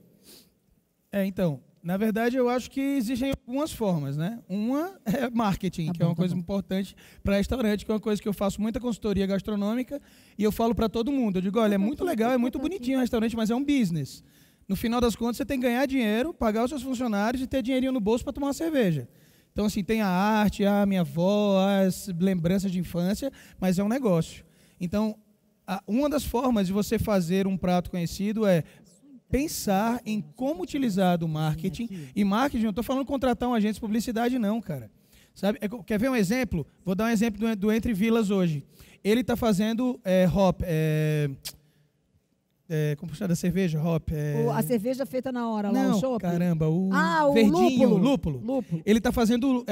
Então, na verdade, eu acho que existem algumas formas, né? Uma é marketing, que é uma coisa importante para restaurante, que é uma coisa que eu faço muita consultoria gastronômica e eu falo para todo mundo. Eu digo, olha, é muito legal, é muito bonitinho o restaurante, mas é um business. No final das contas, você tem que ganhar dinheiro, pagar os seus funcionários e ter dinheirinho no bolso para tomar uma cerveja. Então, assim, tem a arte, a minha avó, as lembranças de infância, mas é um negócio. Então, uma das formas de você fazer um prato conhecido é pensar em como utilizar do marketing. E marketing, não estou falando contratar um agente de publicidade, não, cara. Sabe? Quer ver um exemplo? Vou dar um exemplo do Entre Vilas hoje. Ele está fazendo hop. Como puxar da cerveja? Hop. A cerveja feita na hora, lá, o chopp? Caramba, o verdinho, lúpulo. Ele está fazendo,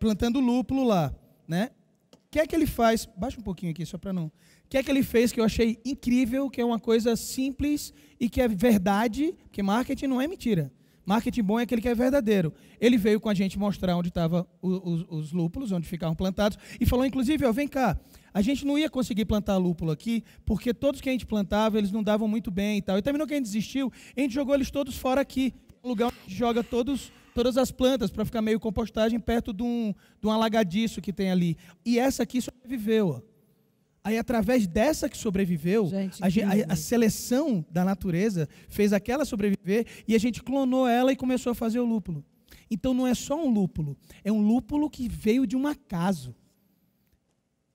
plantando lúpulo lá, né? O que é que ele faz? Baixa um pouquinho aqui, só para não... O que é que ele fez que eu achei incrível, que é uma coisa simples e que é verdade, porque marketing não é mentira. Marketing bom é aquele que é verdadeiro. Ele veio com a gente mostrar onde estavam os lúpulos, onde ficavam plantados, e falou, inclusive, ó, vem cá, a gente não ia conseguir plantar lúpulo aqui, porque todos que a gente plantava, eles não davam muito bem e tal. E terminou que a gente desistiu, a gente jogou eles todos fora aqui, um lugar onde a gente joga todas as plantas, para ficar meio compostagem, perto de um alagadiço que tem ali. E essa aqui sobreviveu, ó. Aí, através dessa que sobreviveu, a seleção da natureza fez aquela sobreviver e a gente clonou ela e começou a fazer o lúpulo. Então, não é só um lúpulo, é um lúpulo que veio de um acaso.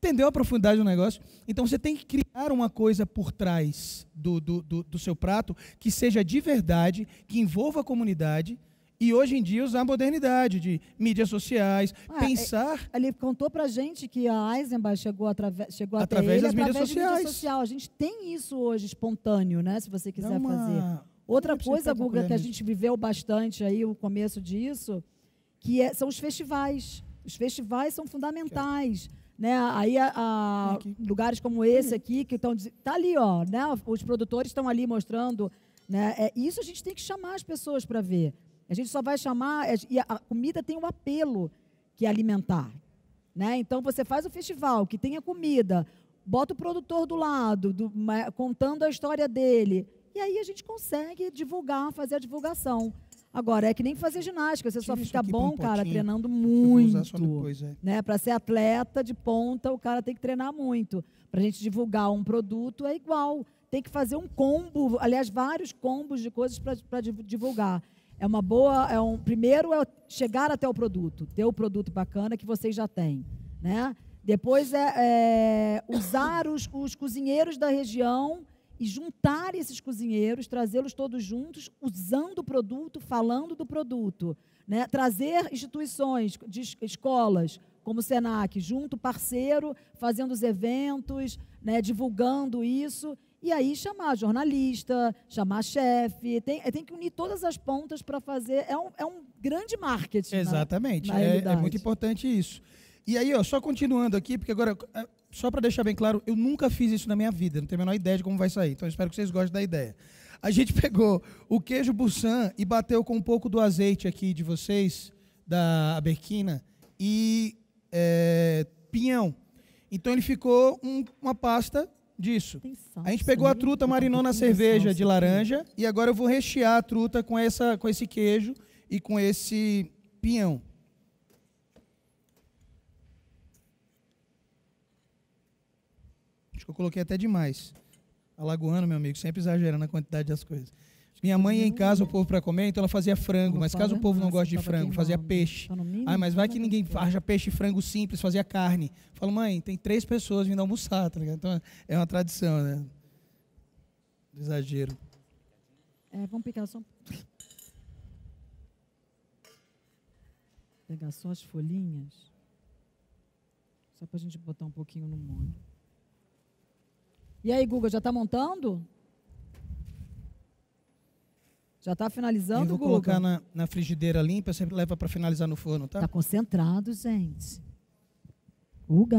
Entendeu a profundidade do negócio? Então, você tem que criar uma coisa por trás do seu prato que seja de verdade, que envolva a comunidade. E hoje em dia usar a modernidade de mídias sociais, pensar... Ele contou pra gente que a Eisenbach chegou através das mídias sociais. A gente tem isso hoje espontâneo, né? Se você quiser fazer. Outra coisa, Guga, que a gente viveu bastante aí, o começo disso, são os festivais. Os festivais são fundamentais. Né? Aí lugares como esse aqui, que estão... Tá ali, ó, né? Os produtores estão ali mostrando. Né? Isso a gente tem que chamar as pessoas para ver. A gente só vai chamar... E a comida tem um apelo que é alimentar. Né? Então, você faz o festival, que tem a comida, bota o produtor do lado, contando a história dele. E aí a gente consegue divulgar, fazer a divulgação. Agora, é que nem fazer ginástica. Você só fica bom, cara, treinando muito. Depois, né? Para ser atleta de ponta, o cara tem que treinar muito. Para a gente divulgar um produto, é igual. Tem que fazer um combo, aliás, vários combos de coisas para divulgar. Primeiro é chegar até o produto, ter o produto bacana que vocês já têm, né? Depois usar os cozinheiros da região e juntar esses cozinheiros, trazê-los todos juntos, usando o produto, falando do produto, né? Trazer instituições, escolas, como o Senac, junto, parceiro, fazendo os eventos, né? Divulgando isso. e aí chamar jornalista, chamar chefe, tem que unir todas as pontas para fazer, é um grande marketing. Exatamente, na é muito importante isso. E aí, ó, só continuando aqui, porque agora, só para deixar bem claro, eu nunca fiz isso na minha vida, não tenho a menor ideia de como vai sair, então eu espero que vocês gostem da ideia. A gente pegou o queijo Busan e bateu com um pouco do azeite aqui de vocês, da Aberquina, e pinhão. Então ele ficou uma pasta disso. A gente pegou a truta, marinou na cerveja de laranja, e agora eu vou rechear a truta com esse queijo e com esse pinhão. Acho que eu coloquei até demais. Alagoano, meu amigo, sempre exagerando a quantidade das coisas. Minha mãe ia em casa, o povo para comer, então ela fazia frango, mas caso o povo não goste de frango, fazia peixe. Mas vai que ninguém haja peixe e frango simples, fazia carne. Eu falo, mãe, tem 3 pessoas vindo almoçar, tá ligado? Então é uma tradição, né? Exagero. Vamos picar só. Pegar só as folhinhas. Só para a gente botar um pouquinho no molho. E aí, Guga, já está montando? Já está finalizando, Guga? Eu vou colocar na frigideira limpa, você leva para finalizar no forno, tá? Está concentrado, gente. Guga.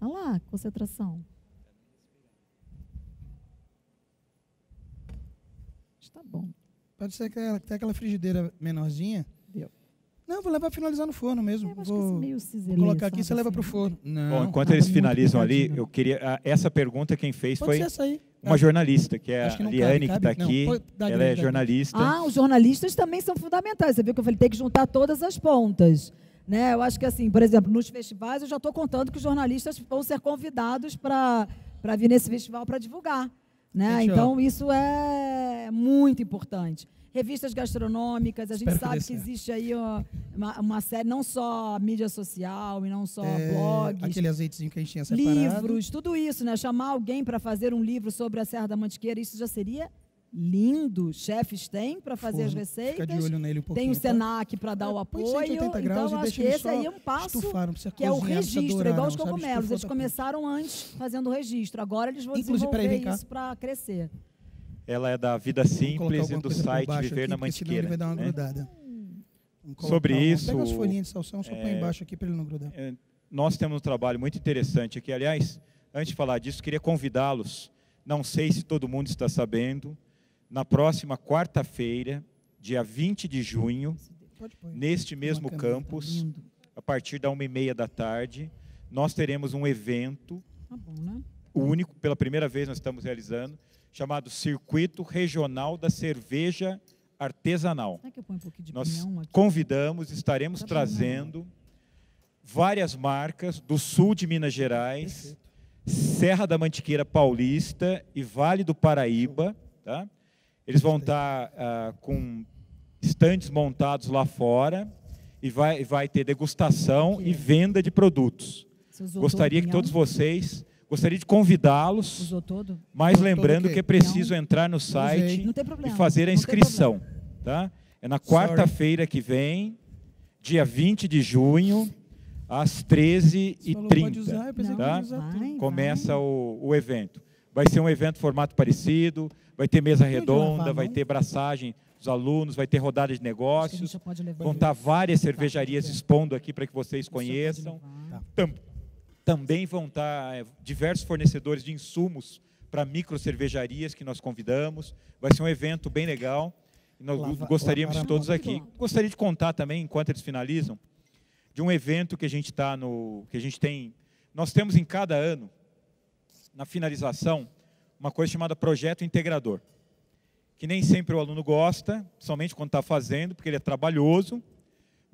Olha lá, concentração. Está bom. Pode ser que até aquela frigideira menorzinha. Deu. Não, vou levar para finalizar no forno mesmo. Vou colocar aqui e você leva para o forno. Não. Bom, enquanto eles finalizam ali, eu queria... Essa pergunta quem fez foi uma jornalista, que é a Liane, que está aqui. Ela é jornalista. Os jornalistas também são fundamentais. Você viu que eu falei, tem que juntar todas as pontas. Né? Eu acho que, assim, por exemplo, nos festivais, eu já estou contando que os jornalistas vão ser convidados para vir nesse festival para divulgar. Né? Então, isso é muito importante. Revistas gastronômicas, a gente sabe que existe aí uma série, não só mídia social e não só blogs. Aquele azeitezinho que a gente tinha separado. Livros, tudo isso, né? Chamar alguém para fazer um livro sobre a Serra da Mantiqueira, isso já seria lindo. Chefes têm para fazer as receitas. Fica de olho nele um pouquinho. Tem o Senac para dar o apoio. 180 graus então, e acho que esse aí é um passo que é o registro, igual os cogumelos. Eles começaram antes fazendo o registro. Agora eles vão desenvolver isso para crescer. Ela é da Vida Simples e do site Viver na Mantiqueira. Ele vai dar uma grudada. Sobre isso... Pega as folhinhas de salsão, só põe embaixo aqui para ele não grudar. Nós temos um trabalho muito interessante aqui. Aliás, antes de falar disso, queria convidá-los, não sei se todo mundo está sabendo, na próxima quarta-feira, dia 20 de junho, neste mesmo campus, a partir da 1h30 da tarde, nós teremos um evento único, pela primeira vez nós estamos realizando, chamado Circuito Regional da Cerveja Artesanal. Será que eu ponho um pouquinho de Nós pinhão aqui? convidamos, estaremos trazendo várias marcas do sul de Minas Gerais, Serra da Mantiqueira Paulista e Vale do Paraíba. Tá? Eles vão estar com estandes montados lá fora e vai ter degustação e venda de produtos. Gostaria que todos vocês... Gostaria de convidá-los, mas lembrando que é preciso entrar no site e fazer a inscrição. Tá? É na quarta-feira que vem, dia 20 de junho, às 13h30. Tá? Começa o evento. Vai ser um evento formato parecido, vai ter mesa redonda, vai ter braçagem dos alunos, vai ter rodada de negócios, vão estar várias cervejarias expondo aqui para que vocês conheçam. Também vão estar diversos fornecedores de insumos para microcervejarias que nós convidamos. Vai ser um evento bem legal. Nós gostaríamos de todos aqui. Gostaria de contar também, enquanto eles finalizam, de um evento que a gente tem. Nós temos em cada ano, na finalização, uma coisa chamada projeto integrador, que nem sempre o aluno gosta, somente quando está fazendo, porque ele é trabalhoso,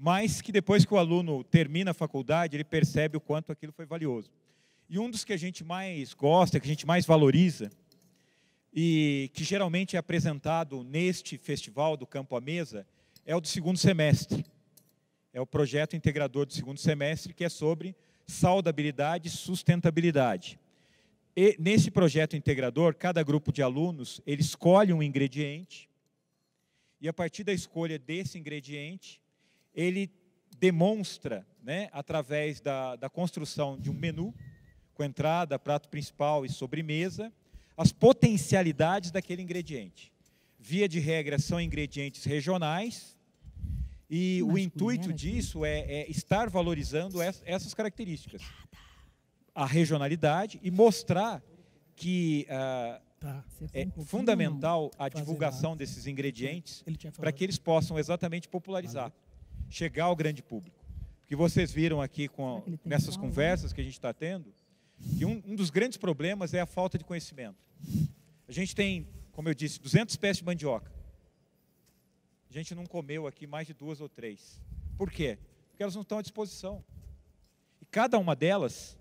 mas que depois que o aluno termina a faculdade, ele percebe o quanto aquilo foi valioso. E um dos que a gente mais gosta, que a gente mais valoriza, e que geralmente é apresentado neste festival do Campo à Mesa, é o do segundo semestre. É o projeto integrador do segundo semestre, que é sobre saudabilidade e sustentabilidade. E nesse projeto integrador, cada grupo de alunos, ele escolhe um ingrediente, e a partir da escolha desse ingrediente, ele demonstra, né, através da construção de um menu, com entrada, prato principal e sobremesa, as potencialidades daquele ingrediente. Via de regra, são ingredientes regionais, e o intuito disso é estar valorizando essas características. A regionalidade e mostrar que é fundamental a divulgação desses ingredientes para que eles possam exatamente popularizar, chegar ao grande público. Porque vocês viram aqui nessas conversas que a gente está tendo, que um dos grandes problemas é a falta de conhecimento. A gente tem, como eu disse, 200 espécies de mandioca. A gente não comeu aqui mais de 2 ou 3. Por quê? Porque elas não estão à disposição. E cada uma delas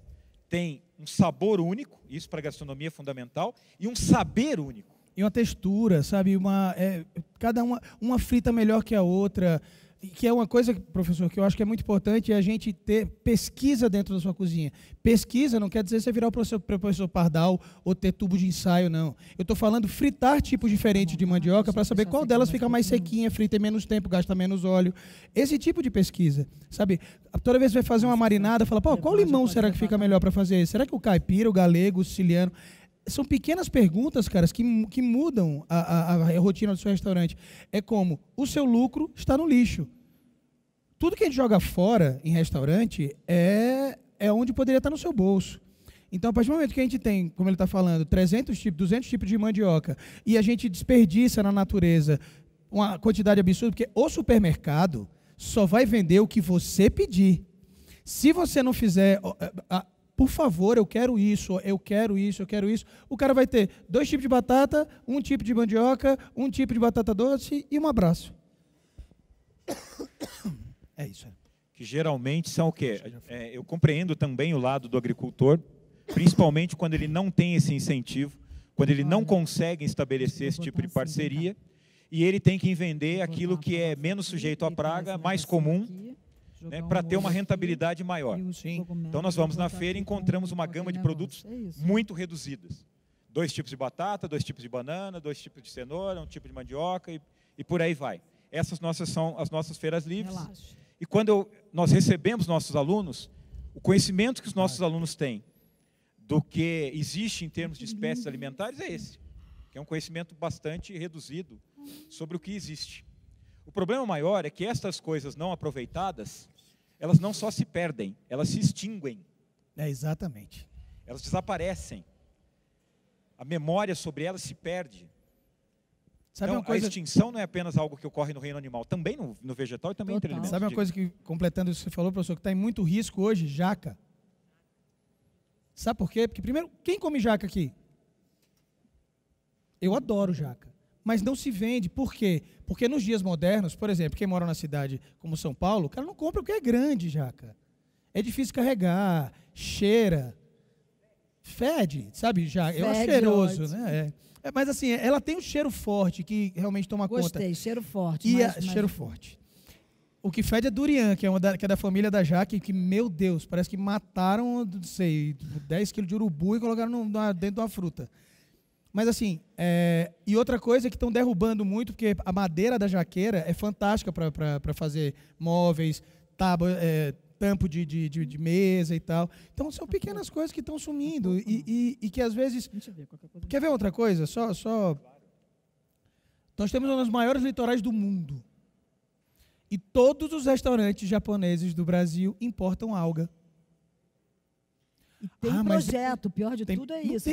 tem um sabor único, isso para a gastronomia é fundamental, e um saber único. E uma textura, sabe? Cada uma frita melhor que a outra. Que é uma coisa, professor, que eu acho que é muito importante, é a gente ter pesquisa dentro da sua cozinha. Pesquisa não quer dizer você virar o professor Pardal ou ter tubo de ensaio, não. Eu estou falando fritar tipos diferentes de mandioca para saber qual delas fica mais sequinha, frita em menos tempo, gasta menos óleo. Esse tipo de pesquisa, sabe? Toda vez que vai fazer uma marinada, fala, pô, qual limão será que fica melhor para fazer? Será que o caipira, o galego, o siciliano? São pequenas perguntas, caras, que mudam a rotina do seu restaurante. É como o seu lucro está no lixo. Tudo que a gente joga fora em restaurante é onde poderia estar no seu bolso. Então, a partir do momento que a gente tem, como ele está falando, 200 tipos de mandioca, e a gente desperdiça na natureza uma quantidade absurda, porque o supermercado só vai vender o que você pedir. Se você não fizer... por favor, eu quero isso, eu quero isso, eu quero isso. O cara vai ter 2 tipos de batata, 1 tipo de mandioca, 1 tipo de batata doce e um abraço. É isso. Que geralmente são o quê? Eu compreendo também o lado do agricultor, principalmente quando ele não tem esse incentivo, quando ele não consegue estabelecer esse tipo de parceria, e ele tem que vender aquilo que é menos sujeito à praga, mais comum, né, para ter uma rentabilidade maior. Sim. Então nós vamos na feira e encontramos uma gama de produtos muito reduzidas. 2 tipos de batata, 2 tipos de banana, 2 tipos de cenoura, 1 tipo de mandioca e por aí vai. Essas são as nossas feiras livres. Relaxa. E quando nós recebemos nossos alunos, o conhecimento que os nossos alunos têm do que existe em termos de espécies alimentares é esse, que é um conhecimento bastante reduzido sobre o que existe. O problema maior é que estas coisas não aproveitadas, elas não só se perdem, elas se extinguem. Exatamente. Elas desaparecem. A memória sobre elas se perde. Sabe então, a extinção não é apenas algo que ocorre no reino animal, também no vegetal e também entre alimentos. Sabe uma coisa que, completando isso que você falou, professor, que está em muito risco hoje? Jaca. Sabe por quê? Porque, primeiro, quem come jaca aqui? Eu adoro jaca. Mas não se vende. Por quê? Porque nos dias modernos, por exemplo, quem mora na cidade como São Paulo, o cara não compra porque é grande jaca. É difícil carregar, cheira, fede, sabe? Já, eu acho cheiroso, né? Mas assim, ela tem um cheiro forte que realmente toma conta. Gostei, cheiro forte. Cheiro forte. O que fede é durian, que é da família da jaca, que, meu Deus, parece que mataram, não sei, 10 quilos de urubu e colocaram dentro de uma fruta. Mas assim, e outra coisa é que estão derrubando muito, porque a madeira da jaqueira é fantástica para fazer móveis, tampo de mesa e tal. Então, são pequenas coisas que estão sumindo e que, às vezes... Quer ver outra coisa? Nós temos um dos maiores litorais do mundo. E todos os restaurantes japoneses do Brasil importam alga. E tem projeto, pior de tudo é isso.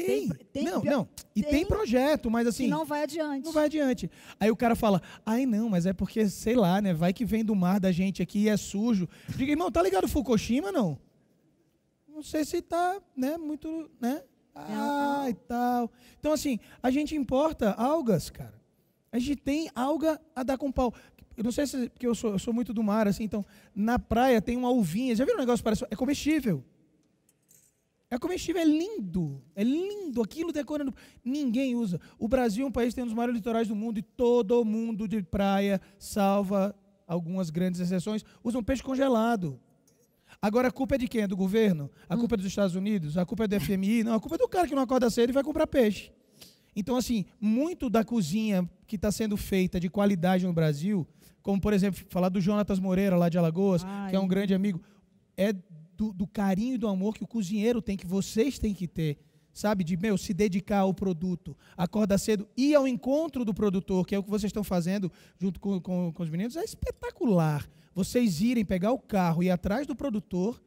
Tem projeto, mas assim... Que não vai adiante. Não vai adiante. Aí o cara fala, não, mas é porque, sei lá, né, vai que vem do mar da gente aqui e é sujo. Diga, irmão, tá ligado Fukushima, não? Não sei se tá, né, muito, né? E tal. Então, assim, a gente importa algas, cara. A gente tem alga a dar com pau. Eu não sei se... Porque eu sou muito do mar, assim, então... Na praia tem uma uvinha. Já viram um negócio que parece... É comestível. É comestível, é lindo. É lindo. Aquilo decorando... Ninguém usa. O Brasil é um país que tem um dos maiores litorais do mundo e todo mundo de praia, salva algumas grandes exceções, usam peixe congelado. Agora, a culpa é de quem? É do governo? A culpa é dos Estados Unidos? A culpa é do FMI? Não, a culpa é do cara que não acorda cedo e vai comprar peixe. Então, assim, muito da cozinha que está sendo feita de qualidade no Brasil, como, por exemplo, falar do Jonatas Moreira, lá de Alagoas, que é um grande amigo, é do carinho e do amor que o cozinheiro tem, que vocês têm que ter, sabe? De, se dedicar ao produto, acordar cedo, ir ao encontro do produtor, que é o que vocês estão fazendo junto com os meninos, é espetacular. Vocês irem, pegar o carro e ir atrás do produtor,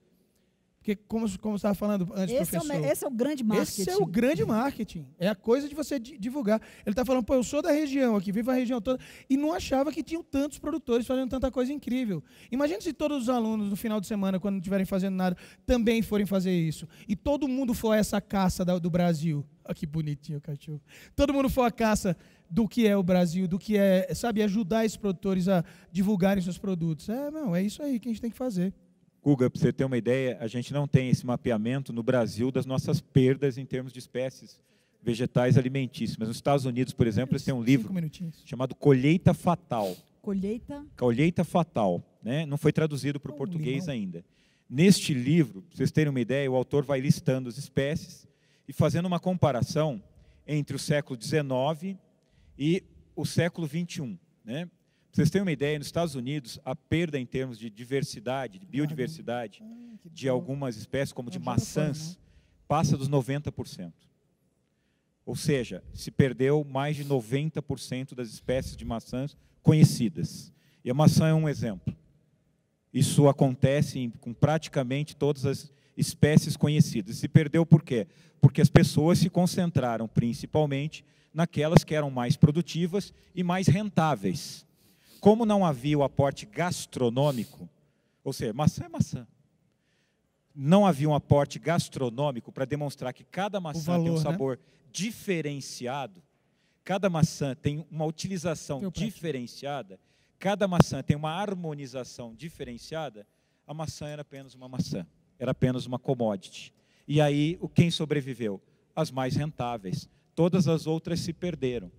porque, como você estava falando antes, professor... Esse é o grande marketing. Esse é o grande marketing. É a coisa de você divulgar. Ele está falando, eu sou da região aqui, vivo a região toda, e não achava que tinham tantos produtores fazendo tanta coisa incrível. Imagina se todos os alunos, no final de semana, quando não estiverem fazendo nada, também forem fazer isso. E todo mundo for a essa caça do Brasil. Olha que bonitinho o cachorro. Todo mundo for a caça do que é o Brasil, do que é, sabe, ajudar esses produtores a divulgarem seus produtos. É isso aí que a gente tem que fazer. Guga, para você ter uma ideia, a gente não tem esse mapeamento no Brasil das nossas perdas em termos de espécies vegetais alimentícias. Mas nos Estados Unidos, por exemplo, eles têm um livro chamado Colheita Fatal. Colheita Fatal. Né? Não foi traduzido para o português ainda. Neste livro, para vocês terem uma ideia, o autor vai listando as espécies e fazendo uma comparação entre o século XIX e o século XXI. Né? Para vocês terem uma ideia, nos Estados Unidos, a perda em termos de diversidade, de biodiversidade, de algumas espécies, como de maçãs, passa dos 90%. Ou seja, se perdeu mais de 90% das espécies de maçãs conhecidas. E a maçã é um exemplo. Isso acontece com praticamente todas as espécies conhecidas. Se perdeu por quê? Porque as pessoas se concentraram principalmente naquelas que eram mais produtivas e mais rentáveis. Como não havia o aporte gastronômico, ou seja, maçã é maçã, não havia um aporte gastronômico para demonstrar que cada maçã tem um sabor diferenciado, cada maçã tem uma utilização diferenciada, cada maçã tem uma harmonização diferenciada, a maçã era apenas uma maçã, era apenas uma commodity. E aí, quem sobreviveu? As mais rentáveis. Todas as outras se perderam.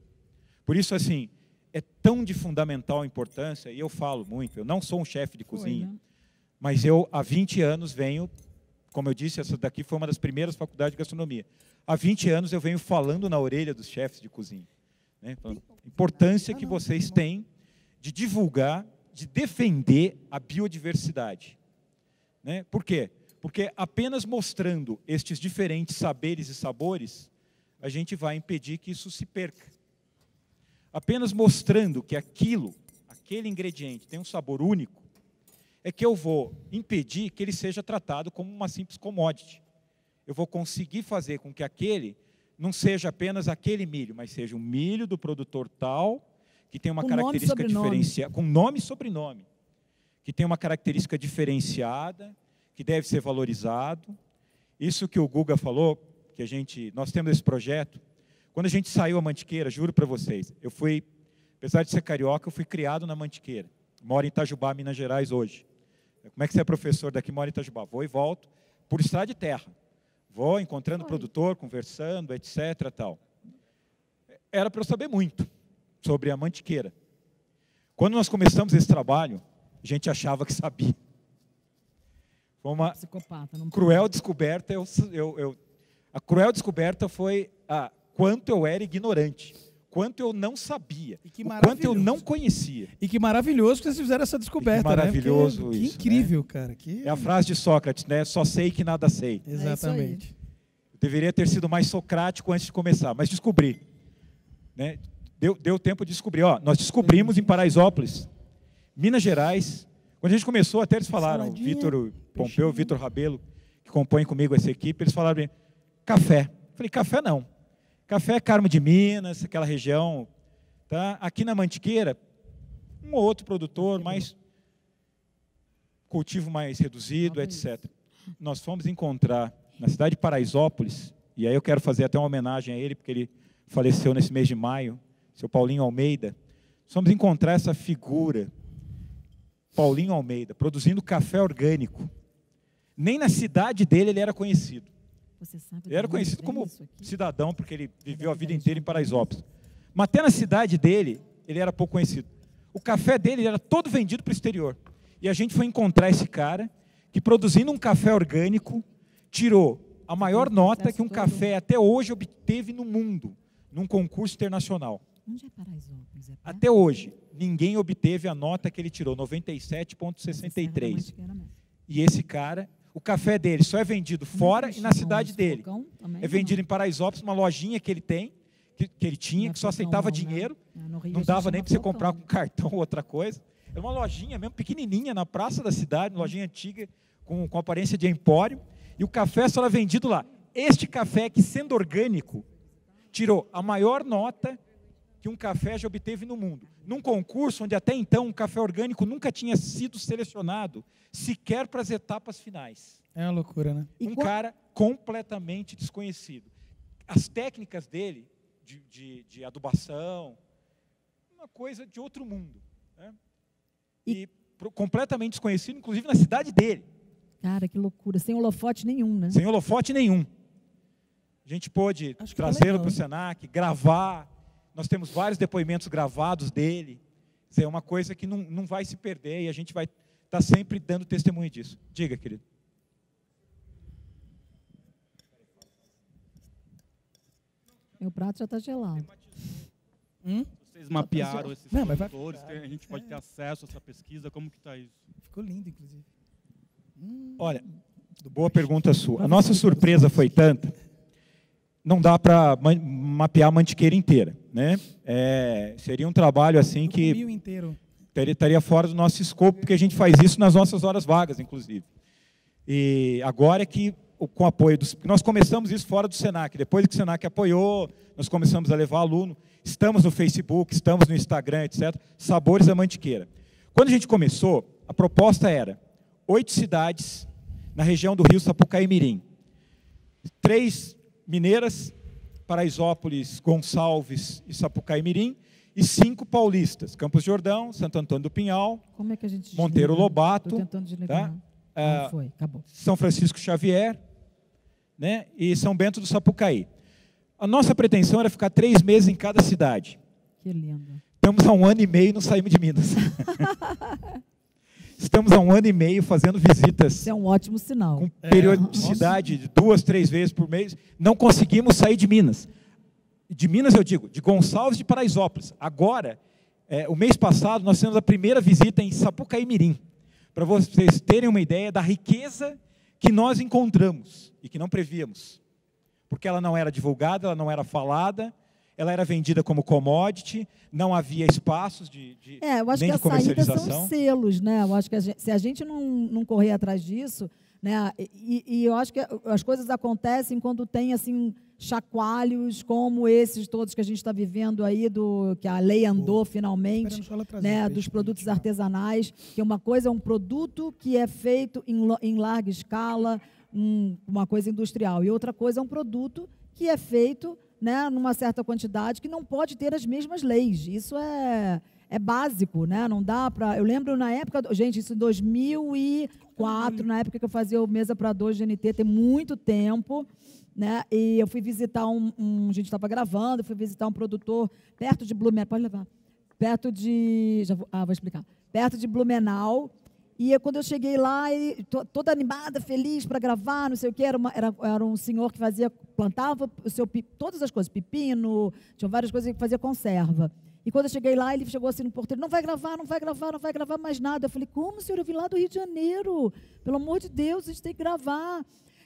Por isso, assim, é tão de fundamental importância, e eu falo muito, eu não sou um chefe de cozinha, mas eu há 20 anos venho, como eu disse, essa daqui foi uma das primeiras faculdades de gastronomia. Há 20 anos eu venho falando na orelha dos chefes de cozinha. Né? A importância que vocês têm de divulgar, de defender a biodiversidade. Né? Por quê? Porque apenas mostrando estes diferentes saberes e sabores, a gente vai impedir que isso se perca. Apenas mostrando que aquele ingrediente tem um sabor único, é que eu vou impedir que ele seja tratado como uma simples commodity. Eu vou conseguir fazer com que aquele não seja apenas aquele milho, mas seja um milho do produtor tal, que tem uma característica diferenciada, com nome e sobrenome, que tem uma característica diferenciada, que deve ser valorizado. Isso que o Guga falou, que nós temos esse projeto. Quando a gente saiu a Mantiqueira, juro para vocês, apesar de ser carioca, eu fui criado na Mantiqueira. Moro em Itajubá, Minas Gerais, hoje. Como é que você é professor daqui, mora em Itajubá? Vou e volto por estrada de terra. Vou encontrando o produtor, conversando, etc. Tal. Era para eu saber muito sobre a Mantiqueira. Quando nós começamos esse trabalho, a gente achava que sabia. Foi uma cruel descoberta. A cruel descoberta foi quanto eu era ignorante, quanto eu não sabia, quanto eu não conhecia. E que maravilhoso que vocês fizeram essa descoberta, maravilhoso, né? Que isso, incrível, né? Cara. É a frase de Sócrates, né? Só sei que nada sei. Exatamente. Eu deveria ter sido mais socrático antes de começar, mas descobri. Né? Deu tempo de descobrir. Nós descobrimos em Paraisópolis, Minas Gerais. Quando a gente começou, até eles falaram, o Vitor Pompeu, o Vitor Rabelo, que compõem comigo essa equipe, eles falaram, café. Eu falei, café não. Café é Carmo de Minas, aquela região. Tá? Aqui na Mantiqueira, um ou outro produtor, mais cultivo mais reduzido, etc. Nós fomos encontrar na cidade de Paraisópolis, e aí eu quero fazer até uma homenagem a ele, porque ele faleceu nesse mês de maio, seu Paulinho Almeida. Nós fomos encontrar essa figura, Paulinho Almeida, produzindo café orgânico. Nem na cidade dele ele era conhecido. Ele era conhecido como cidadão, porque ele viveu a vida inteira em Paraisópolis. Mas até na cidade dele, ele era pouco conhecido. O café dele era todo vendido para o exterior. E a gente foi encontrar esse cara, que produzindo um café orgânico, tirou a maior nota que um café até hoje obteve no mundo, num concurso internacional. Onde é Paraisópolis? Até hoje, ninguém obteve a nota que ele tirou, 97,63. E esse cara, O café dele só é vendido fora e na cidade dele. É vendido em Paraisópolis, uma lojinha que ele tem, que ele tinha, que só aceitava dinheiro. Não dava nem para você comprar com cartão ou outra coisa. Era uma lojinha mesmo, pequenininha, na praça da cidade, uma lojinha antiga, com aparência de empório. E o café só era vendido lá. Este café, que sendo orgânico, tirou a maior nota que um café já obteve no mundo. Num concurso onde até então um café orgânico nunca tinha sido selecionado, sequer para as etapas finais. É uma loucura, né? Um cara completamente desconhecido. As técnicas dele, de adubação, uma coisa de outro mundo. Né? E completamente desconhecido, inclusive na cidade dele. Cara, que loucura. Sem holofote nenhum, né? Sem holofote nenhum. A gente pôde trazê-lo para o Senac, gravar. Nós temos vários depoimentos gravados dele. É uma coisa que não vai se perder e a gente vai estar sempre dando testemunho disso. Diga, querido. Meu prato já está gelado. Vocês mapearam esses produtores, a gente pode ter acesso a essa pesquisa, como que está isso? Ficou lindo, inclusive. Olha, boa pergunta sua. A nossa surpresa foi tanta, não dá para mapear a Mantiqueira inteira, né? Seria um trabalho assim que estaria fora do nosso escopo, porque a gente faz isso nas nossas horas vagas, inclusive. E agora é que, com o apoio dos... Nós começamos isso fora do Senac. Depois que o Senac apoiou, nós começamos a levar aluno. Estamos no Facebook, estamos no Instagram, etc. Sabores da Mantiqueira. Quando a gente começou, a proposta era 8 cidades na região do Rio Sapucaí Mirim. 3 mineiras, Paraisópolis, Gonçalves e Sapucaí Mirim, e 5 paulistas, Campos de Jordão, Santo Antônio do Pinhal, Monteiro Lobato, tá? São Francisco Xavier, né? E São Bento do Sapucaí. A nossa pretensão era ficar 3 meses em cada cidade. Que lindo. Estamos há 1 ano e meio e não saímos de Minas. Estamos há 1 ano e meio fazendo visitas. Isso é um ótimo sinal. Com periodicidade de 2, 3 vezes por mês. Não conseguimos sair de Minas. De Minas, eu digo, de Gonçalves e de Paraisópolis. Agora, o mês passado, nós fizemos a primeira visita em Sapucaí Mirim. Para vocês terem uma ideia da riqueza que nós encontramos e que não prevíamos. Porque ela não era divulgada, ela não era falada, ela era vendida como commodity, não havia espaços eu acho nem que de comercialização. São se né? Eu acho que se a gente não correr atrás disso, né? E eu acho que as coisas acontecem quando tem assim chacoalhos como esses todos que a gente está vivendo aí, que a lei andou finalmente, né? Dos produtos artesanais, que uma coisa é um produto que é feito em larga escala, uma coisa industrial, e outra coisa é um produto que é feito, né, numa certa quantidade, que não pode ter as mesmas leis. Isso é básico, né? Não dá para... Eu lembro na época... Gente, isso em 2004, na época que eu fazia o Mesa para 2 de GNT, tem muito tempo, né? E eu fui visitar a gente estava gravando, fui visitar um produtor perto de Blumenau. Pode levar. Perto de... vou explicar. Perto de Blumenau. E quando eu cheguei lá, toda animada, feliz para gravar, não sei o quê, era um senhor que plantava todas as coisas, pepino, tinha várias coisas que fazia conserva. E quando eu cheguei lá, ele chegou assim no porteiro, não vai gravar mais nada. Eu falei, como, senhor? Eu vim lá do Rio de Janeiro. Pelo amor de Deus, a gente tem que gravar.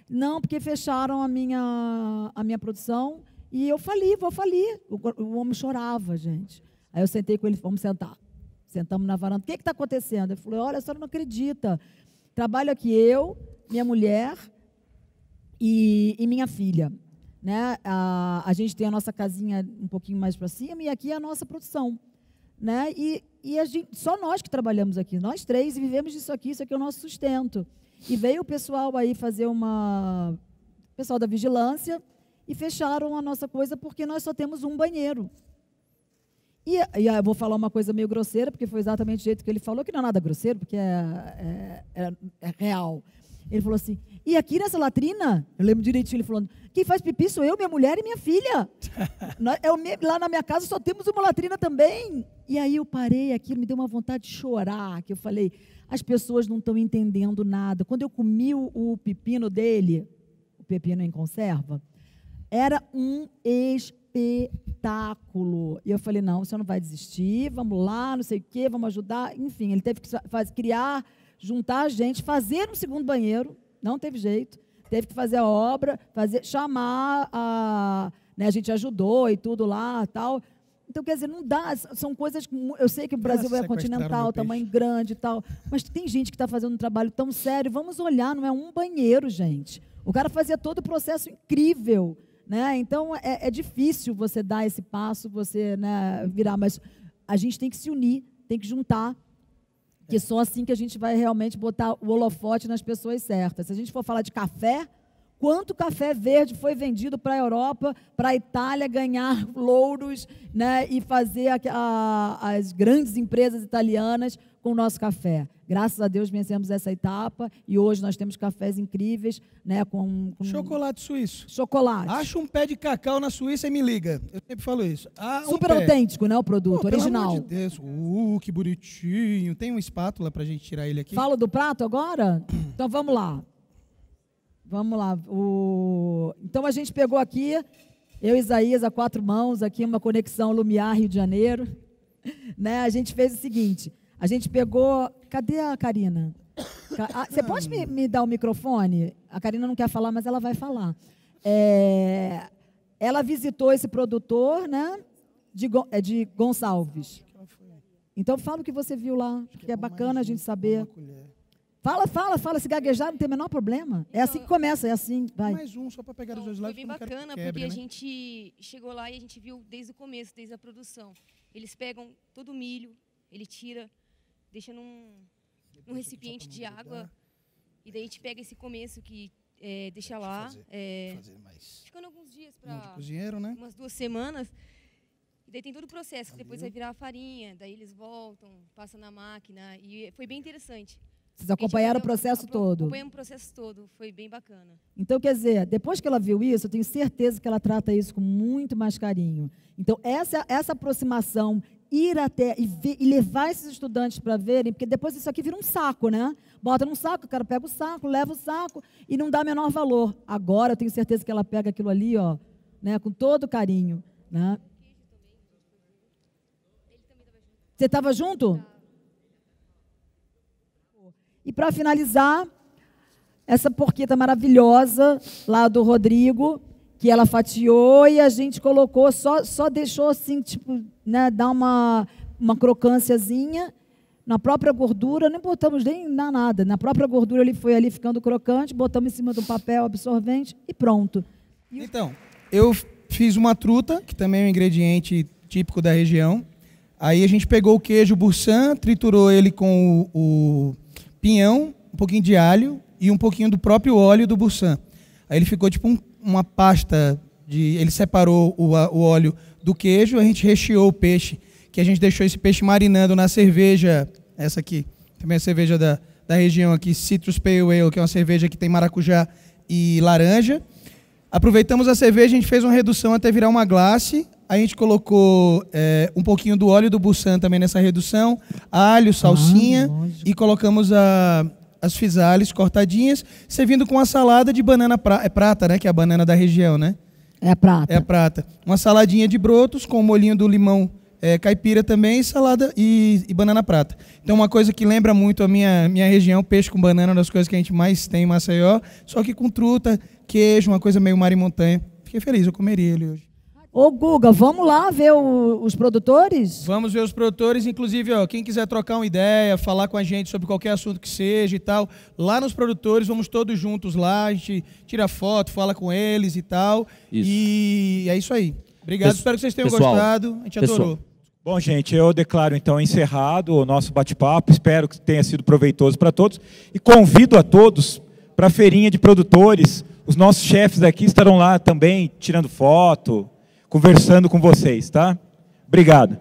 Não, porque fecharam a minha produção e eu fali, vou falir. O homem chorava, gente. Aí eu sentei com ele, vamos sentar. Sentamos na varanda. O que está acontecendo? Ele falou, olha, a senhora não acredita. Trabalho aqui eu, minha mulher e minha filha. Né? A gente tem a nossa casinha um pouquinho mais para cima e aqui é a nossa produção. Né? E só nós que trabalhamos aqui, nós 3, e vivemos disso aqui é o nosso sustento. E veio o pessoal aí fazer pessoal da vigilância e fecharam a nossa coisa porque nós só temos um banheiro. E eu vou falar uma coisa meio grosseira, porque foi exatamente o jeito que ele falou, que não é nada grosseiro, porque é real. Ele falou assim, e aqui nessa latrina, eu lembro direitinho, ele falando, quem faz pipi sou eu, minha mulher e minha filha. Lá na minha casa só temos uma latrina também. E aí eu parei aqui, me deu uma vontade de chorar, que eu falei, as pessoas não estão entendendo nada. Quando eu comi o pepino dele, o pepino em conserva, era um espetáculo. E eu falei, não, você não vai desistir, vamos lá, não sei o quê, vamos ajudar. Enfim, ele teve que juntar a gente, fazer um segundo banheiro, Não teve jeito. Teve que fazer a obra, chamar né, a gente ajudou e tudo lá, tal. Então, quer dizer, não dá, são coisas que eu sei que o Brasil é continental, tamanho grande e tal, mas tem gente que está fazendo um trabalho tão sério. Vamos olhar, não é um banheiro, gente. O cara fazia todo o processo incrível, né? Então, é difícil você dar esse passo, você, né, virar, mas a gente tem que se unir, tem que juntar, que só assim que a gente vai realmente botar o holofote nas pessoas certas. Se a gente for falar de café, quanto café verde foi vendido para a Europa, para a Itália ganhar louros, né, e fazer as grandes empresas italianas com o nosso café. Graças a Deus vencemos essa etapa e hoje nós temos cafés incríveis, né, com chocolate suíço. Chocolate. Acha um pé de cacau na Suíça e me liga. Eu sempre falo isso. Super autêntico, né, o produto, original. Pelo amor de Deus. Que bonitinho. Tem uma espátula para a gente tirar ele aqui? Fala do prato agora? Então vamos lá. Vamos lá. Então a gente pegou aqui, eu e Isaías, a 4 mãos, aqui uma conexão Lumiar, Rio de Janeiro. Né? A gente fez o seguinte, a gente pegou... Cadê a Karina? Você pode me dar o microfone? A Karina não quer falar, mas ela vai falar. Ela visitou esse produtor, né, de Gonçalves. Então fala o que você viu lá, que é bacana a gente saber. Fala, se gaguejar não tem o menor problema. É assim que começa, é assim, vai. Mais um, só para pegar os dois lados. Foi bem bacana, porque a gente chegou lá e a gente viu desde o começo, desde a produção. Eles pegam todo o milho, ele tira, deixa num recipiente de água, e daí a gente pega esse começo que deixa lá, ficando alguns dias, para cozinheiro, né? Umas 2 semanas. E daí tem todo o processo, que depois vai virar a farinha, daí eles voltam, passam na máquina, e foi bem interessante. Vocês acompanharam o processo todo? Acompanhamos o processo todo, foi bem bacana. Então, quer dizer, depois que ela viu isso, eu tenho certeza que ela trata isso com muito mais carinho. Então, essa aproximação, ir até e levar esses estudantes para verem, porque depois isso aqui vira um saco, né? Bota num saco, o cara pega o saco, leva o saco e não dá menor valor. Agora, eu tenho certeza que ela pega aquilo ali, ó, né, com todo carinho. Né? Você estava junto? E para finalizar, essa porqueta maravilhosa lá do Rodrigo, que ela fatiou e a gente colocou, só deixou assim, tipo, né, dar uma crocânciazinha na própria gordura, não botamos nem nada, na própria gordura ele foi ali ficando crocante, botamos em cima do papel absorvente e pronto. Então, eu fiz uma truta, que também é um ingrediente típico da região. Aí a gente pegou o queijo Boursin, triturou ele com o pinhão, um pouquinho de alho e um pouquinho do próprio óleo do Boursin. Aí ele ficou tipo uma pasta ele separou o óleo do queijo, a gente recheou o peixe, que a gente deixou esse peixe marinando na cerveja, essa aqui, também a cerveja da região aqui, Citrus Pale Ale, que é uma cerveja que tem maracujá e laranja. Aproveitamos a cerveja, a gente fez uma redução até virar uma glace, a gente colocou um pouquinho do óleo do Boursin também nessa redução, alho, salsinha, e colocamos as physalis cortadinhas, servindo com uma salada de banana prata, né, que é a banana da região, né? É a prata. É a prata. Uma saladinha de brotos com o molhinho do limão caipira também, salada e banana prata. Então, uma coisa que lembra muito a minha região, peixe com banana, uma das coisas que a gente mais tem em Maceió, só que com truta, queijo, uma coisa meio mar e montanha. Fiquei feliz, eu comeria ele hoje. Ô, Guga, vamos lá ver os produtores? Vamos ver os produtores, inclusive, ó, quem quiser trocar uma ideia, falar com a gente sobre qualquer assunto que seja e tal, lá nos produtores, vamos todos juntos lá, a gente tira foto, fala com eles e tal. Isso. E é isso aí. Obrigado, espero que vocês tenham gostado, a gente adorou. Bom, gente, eu declaro então encerrado o nosso bate-papo, espero que tenha sido proveitoso para todos e convido a todos para a feirinha de produtores, os nossos chefes aqui estarão lá também tirando foto, conversando com vocês, tá? Obrigado.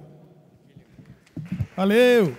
Valeu!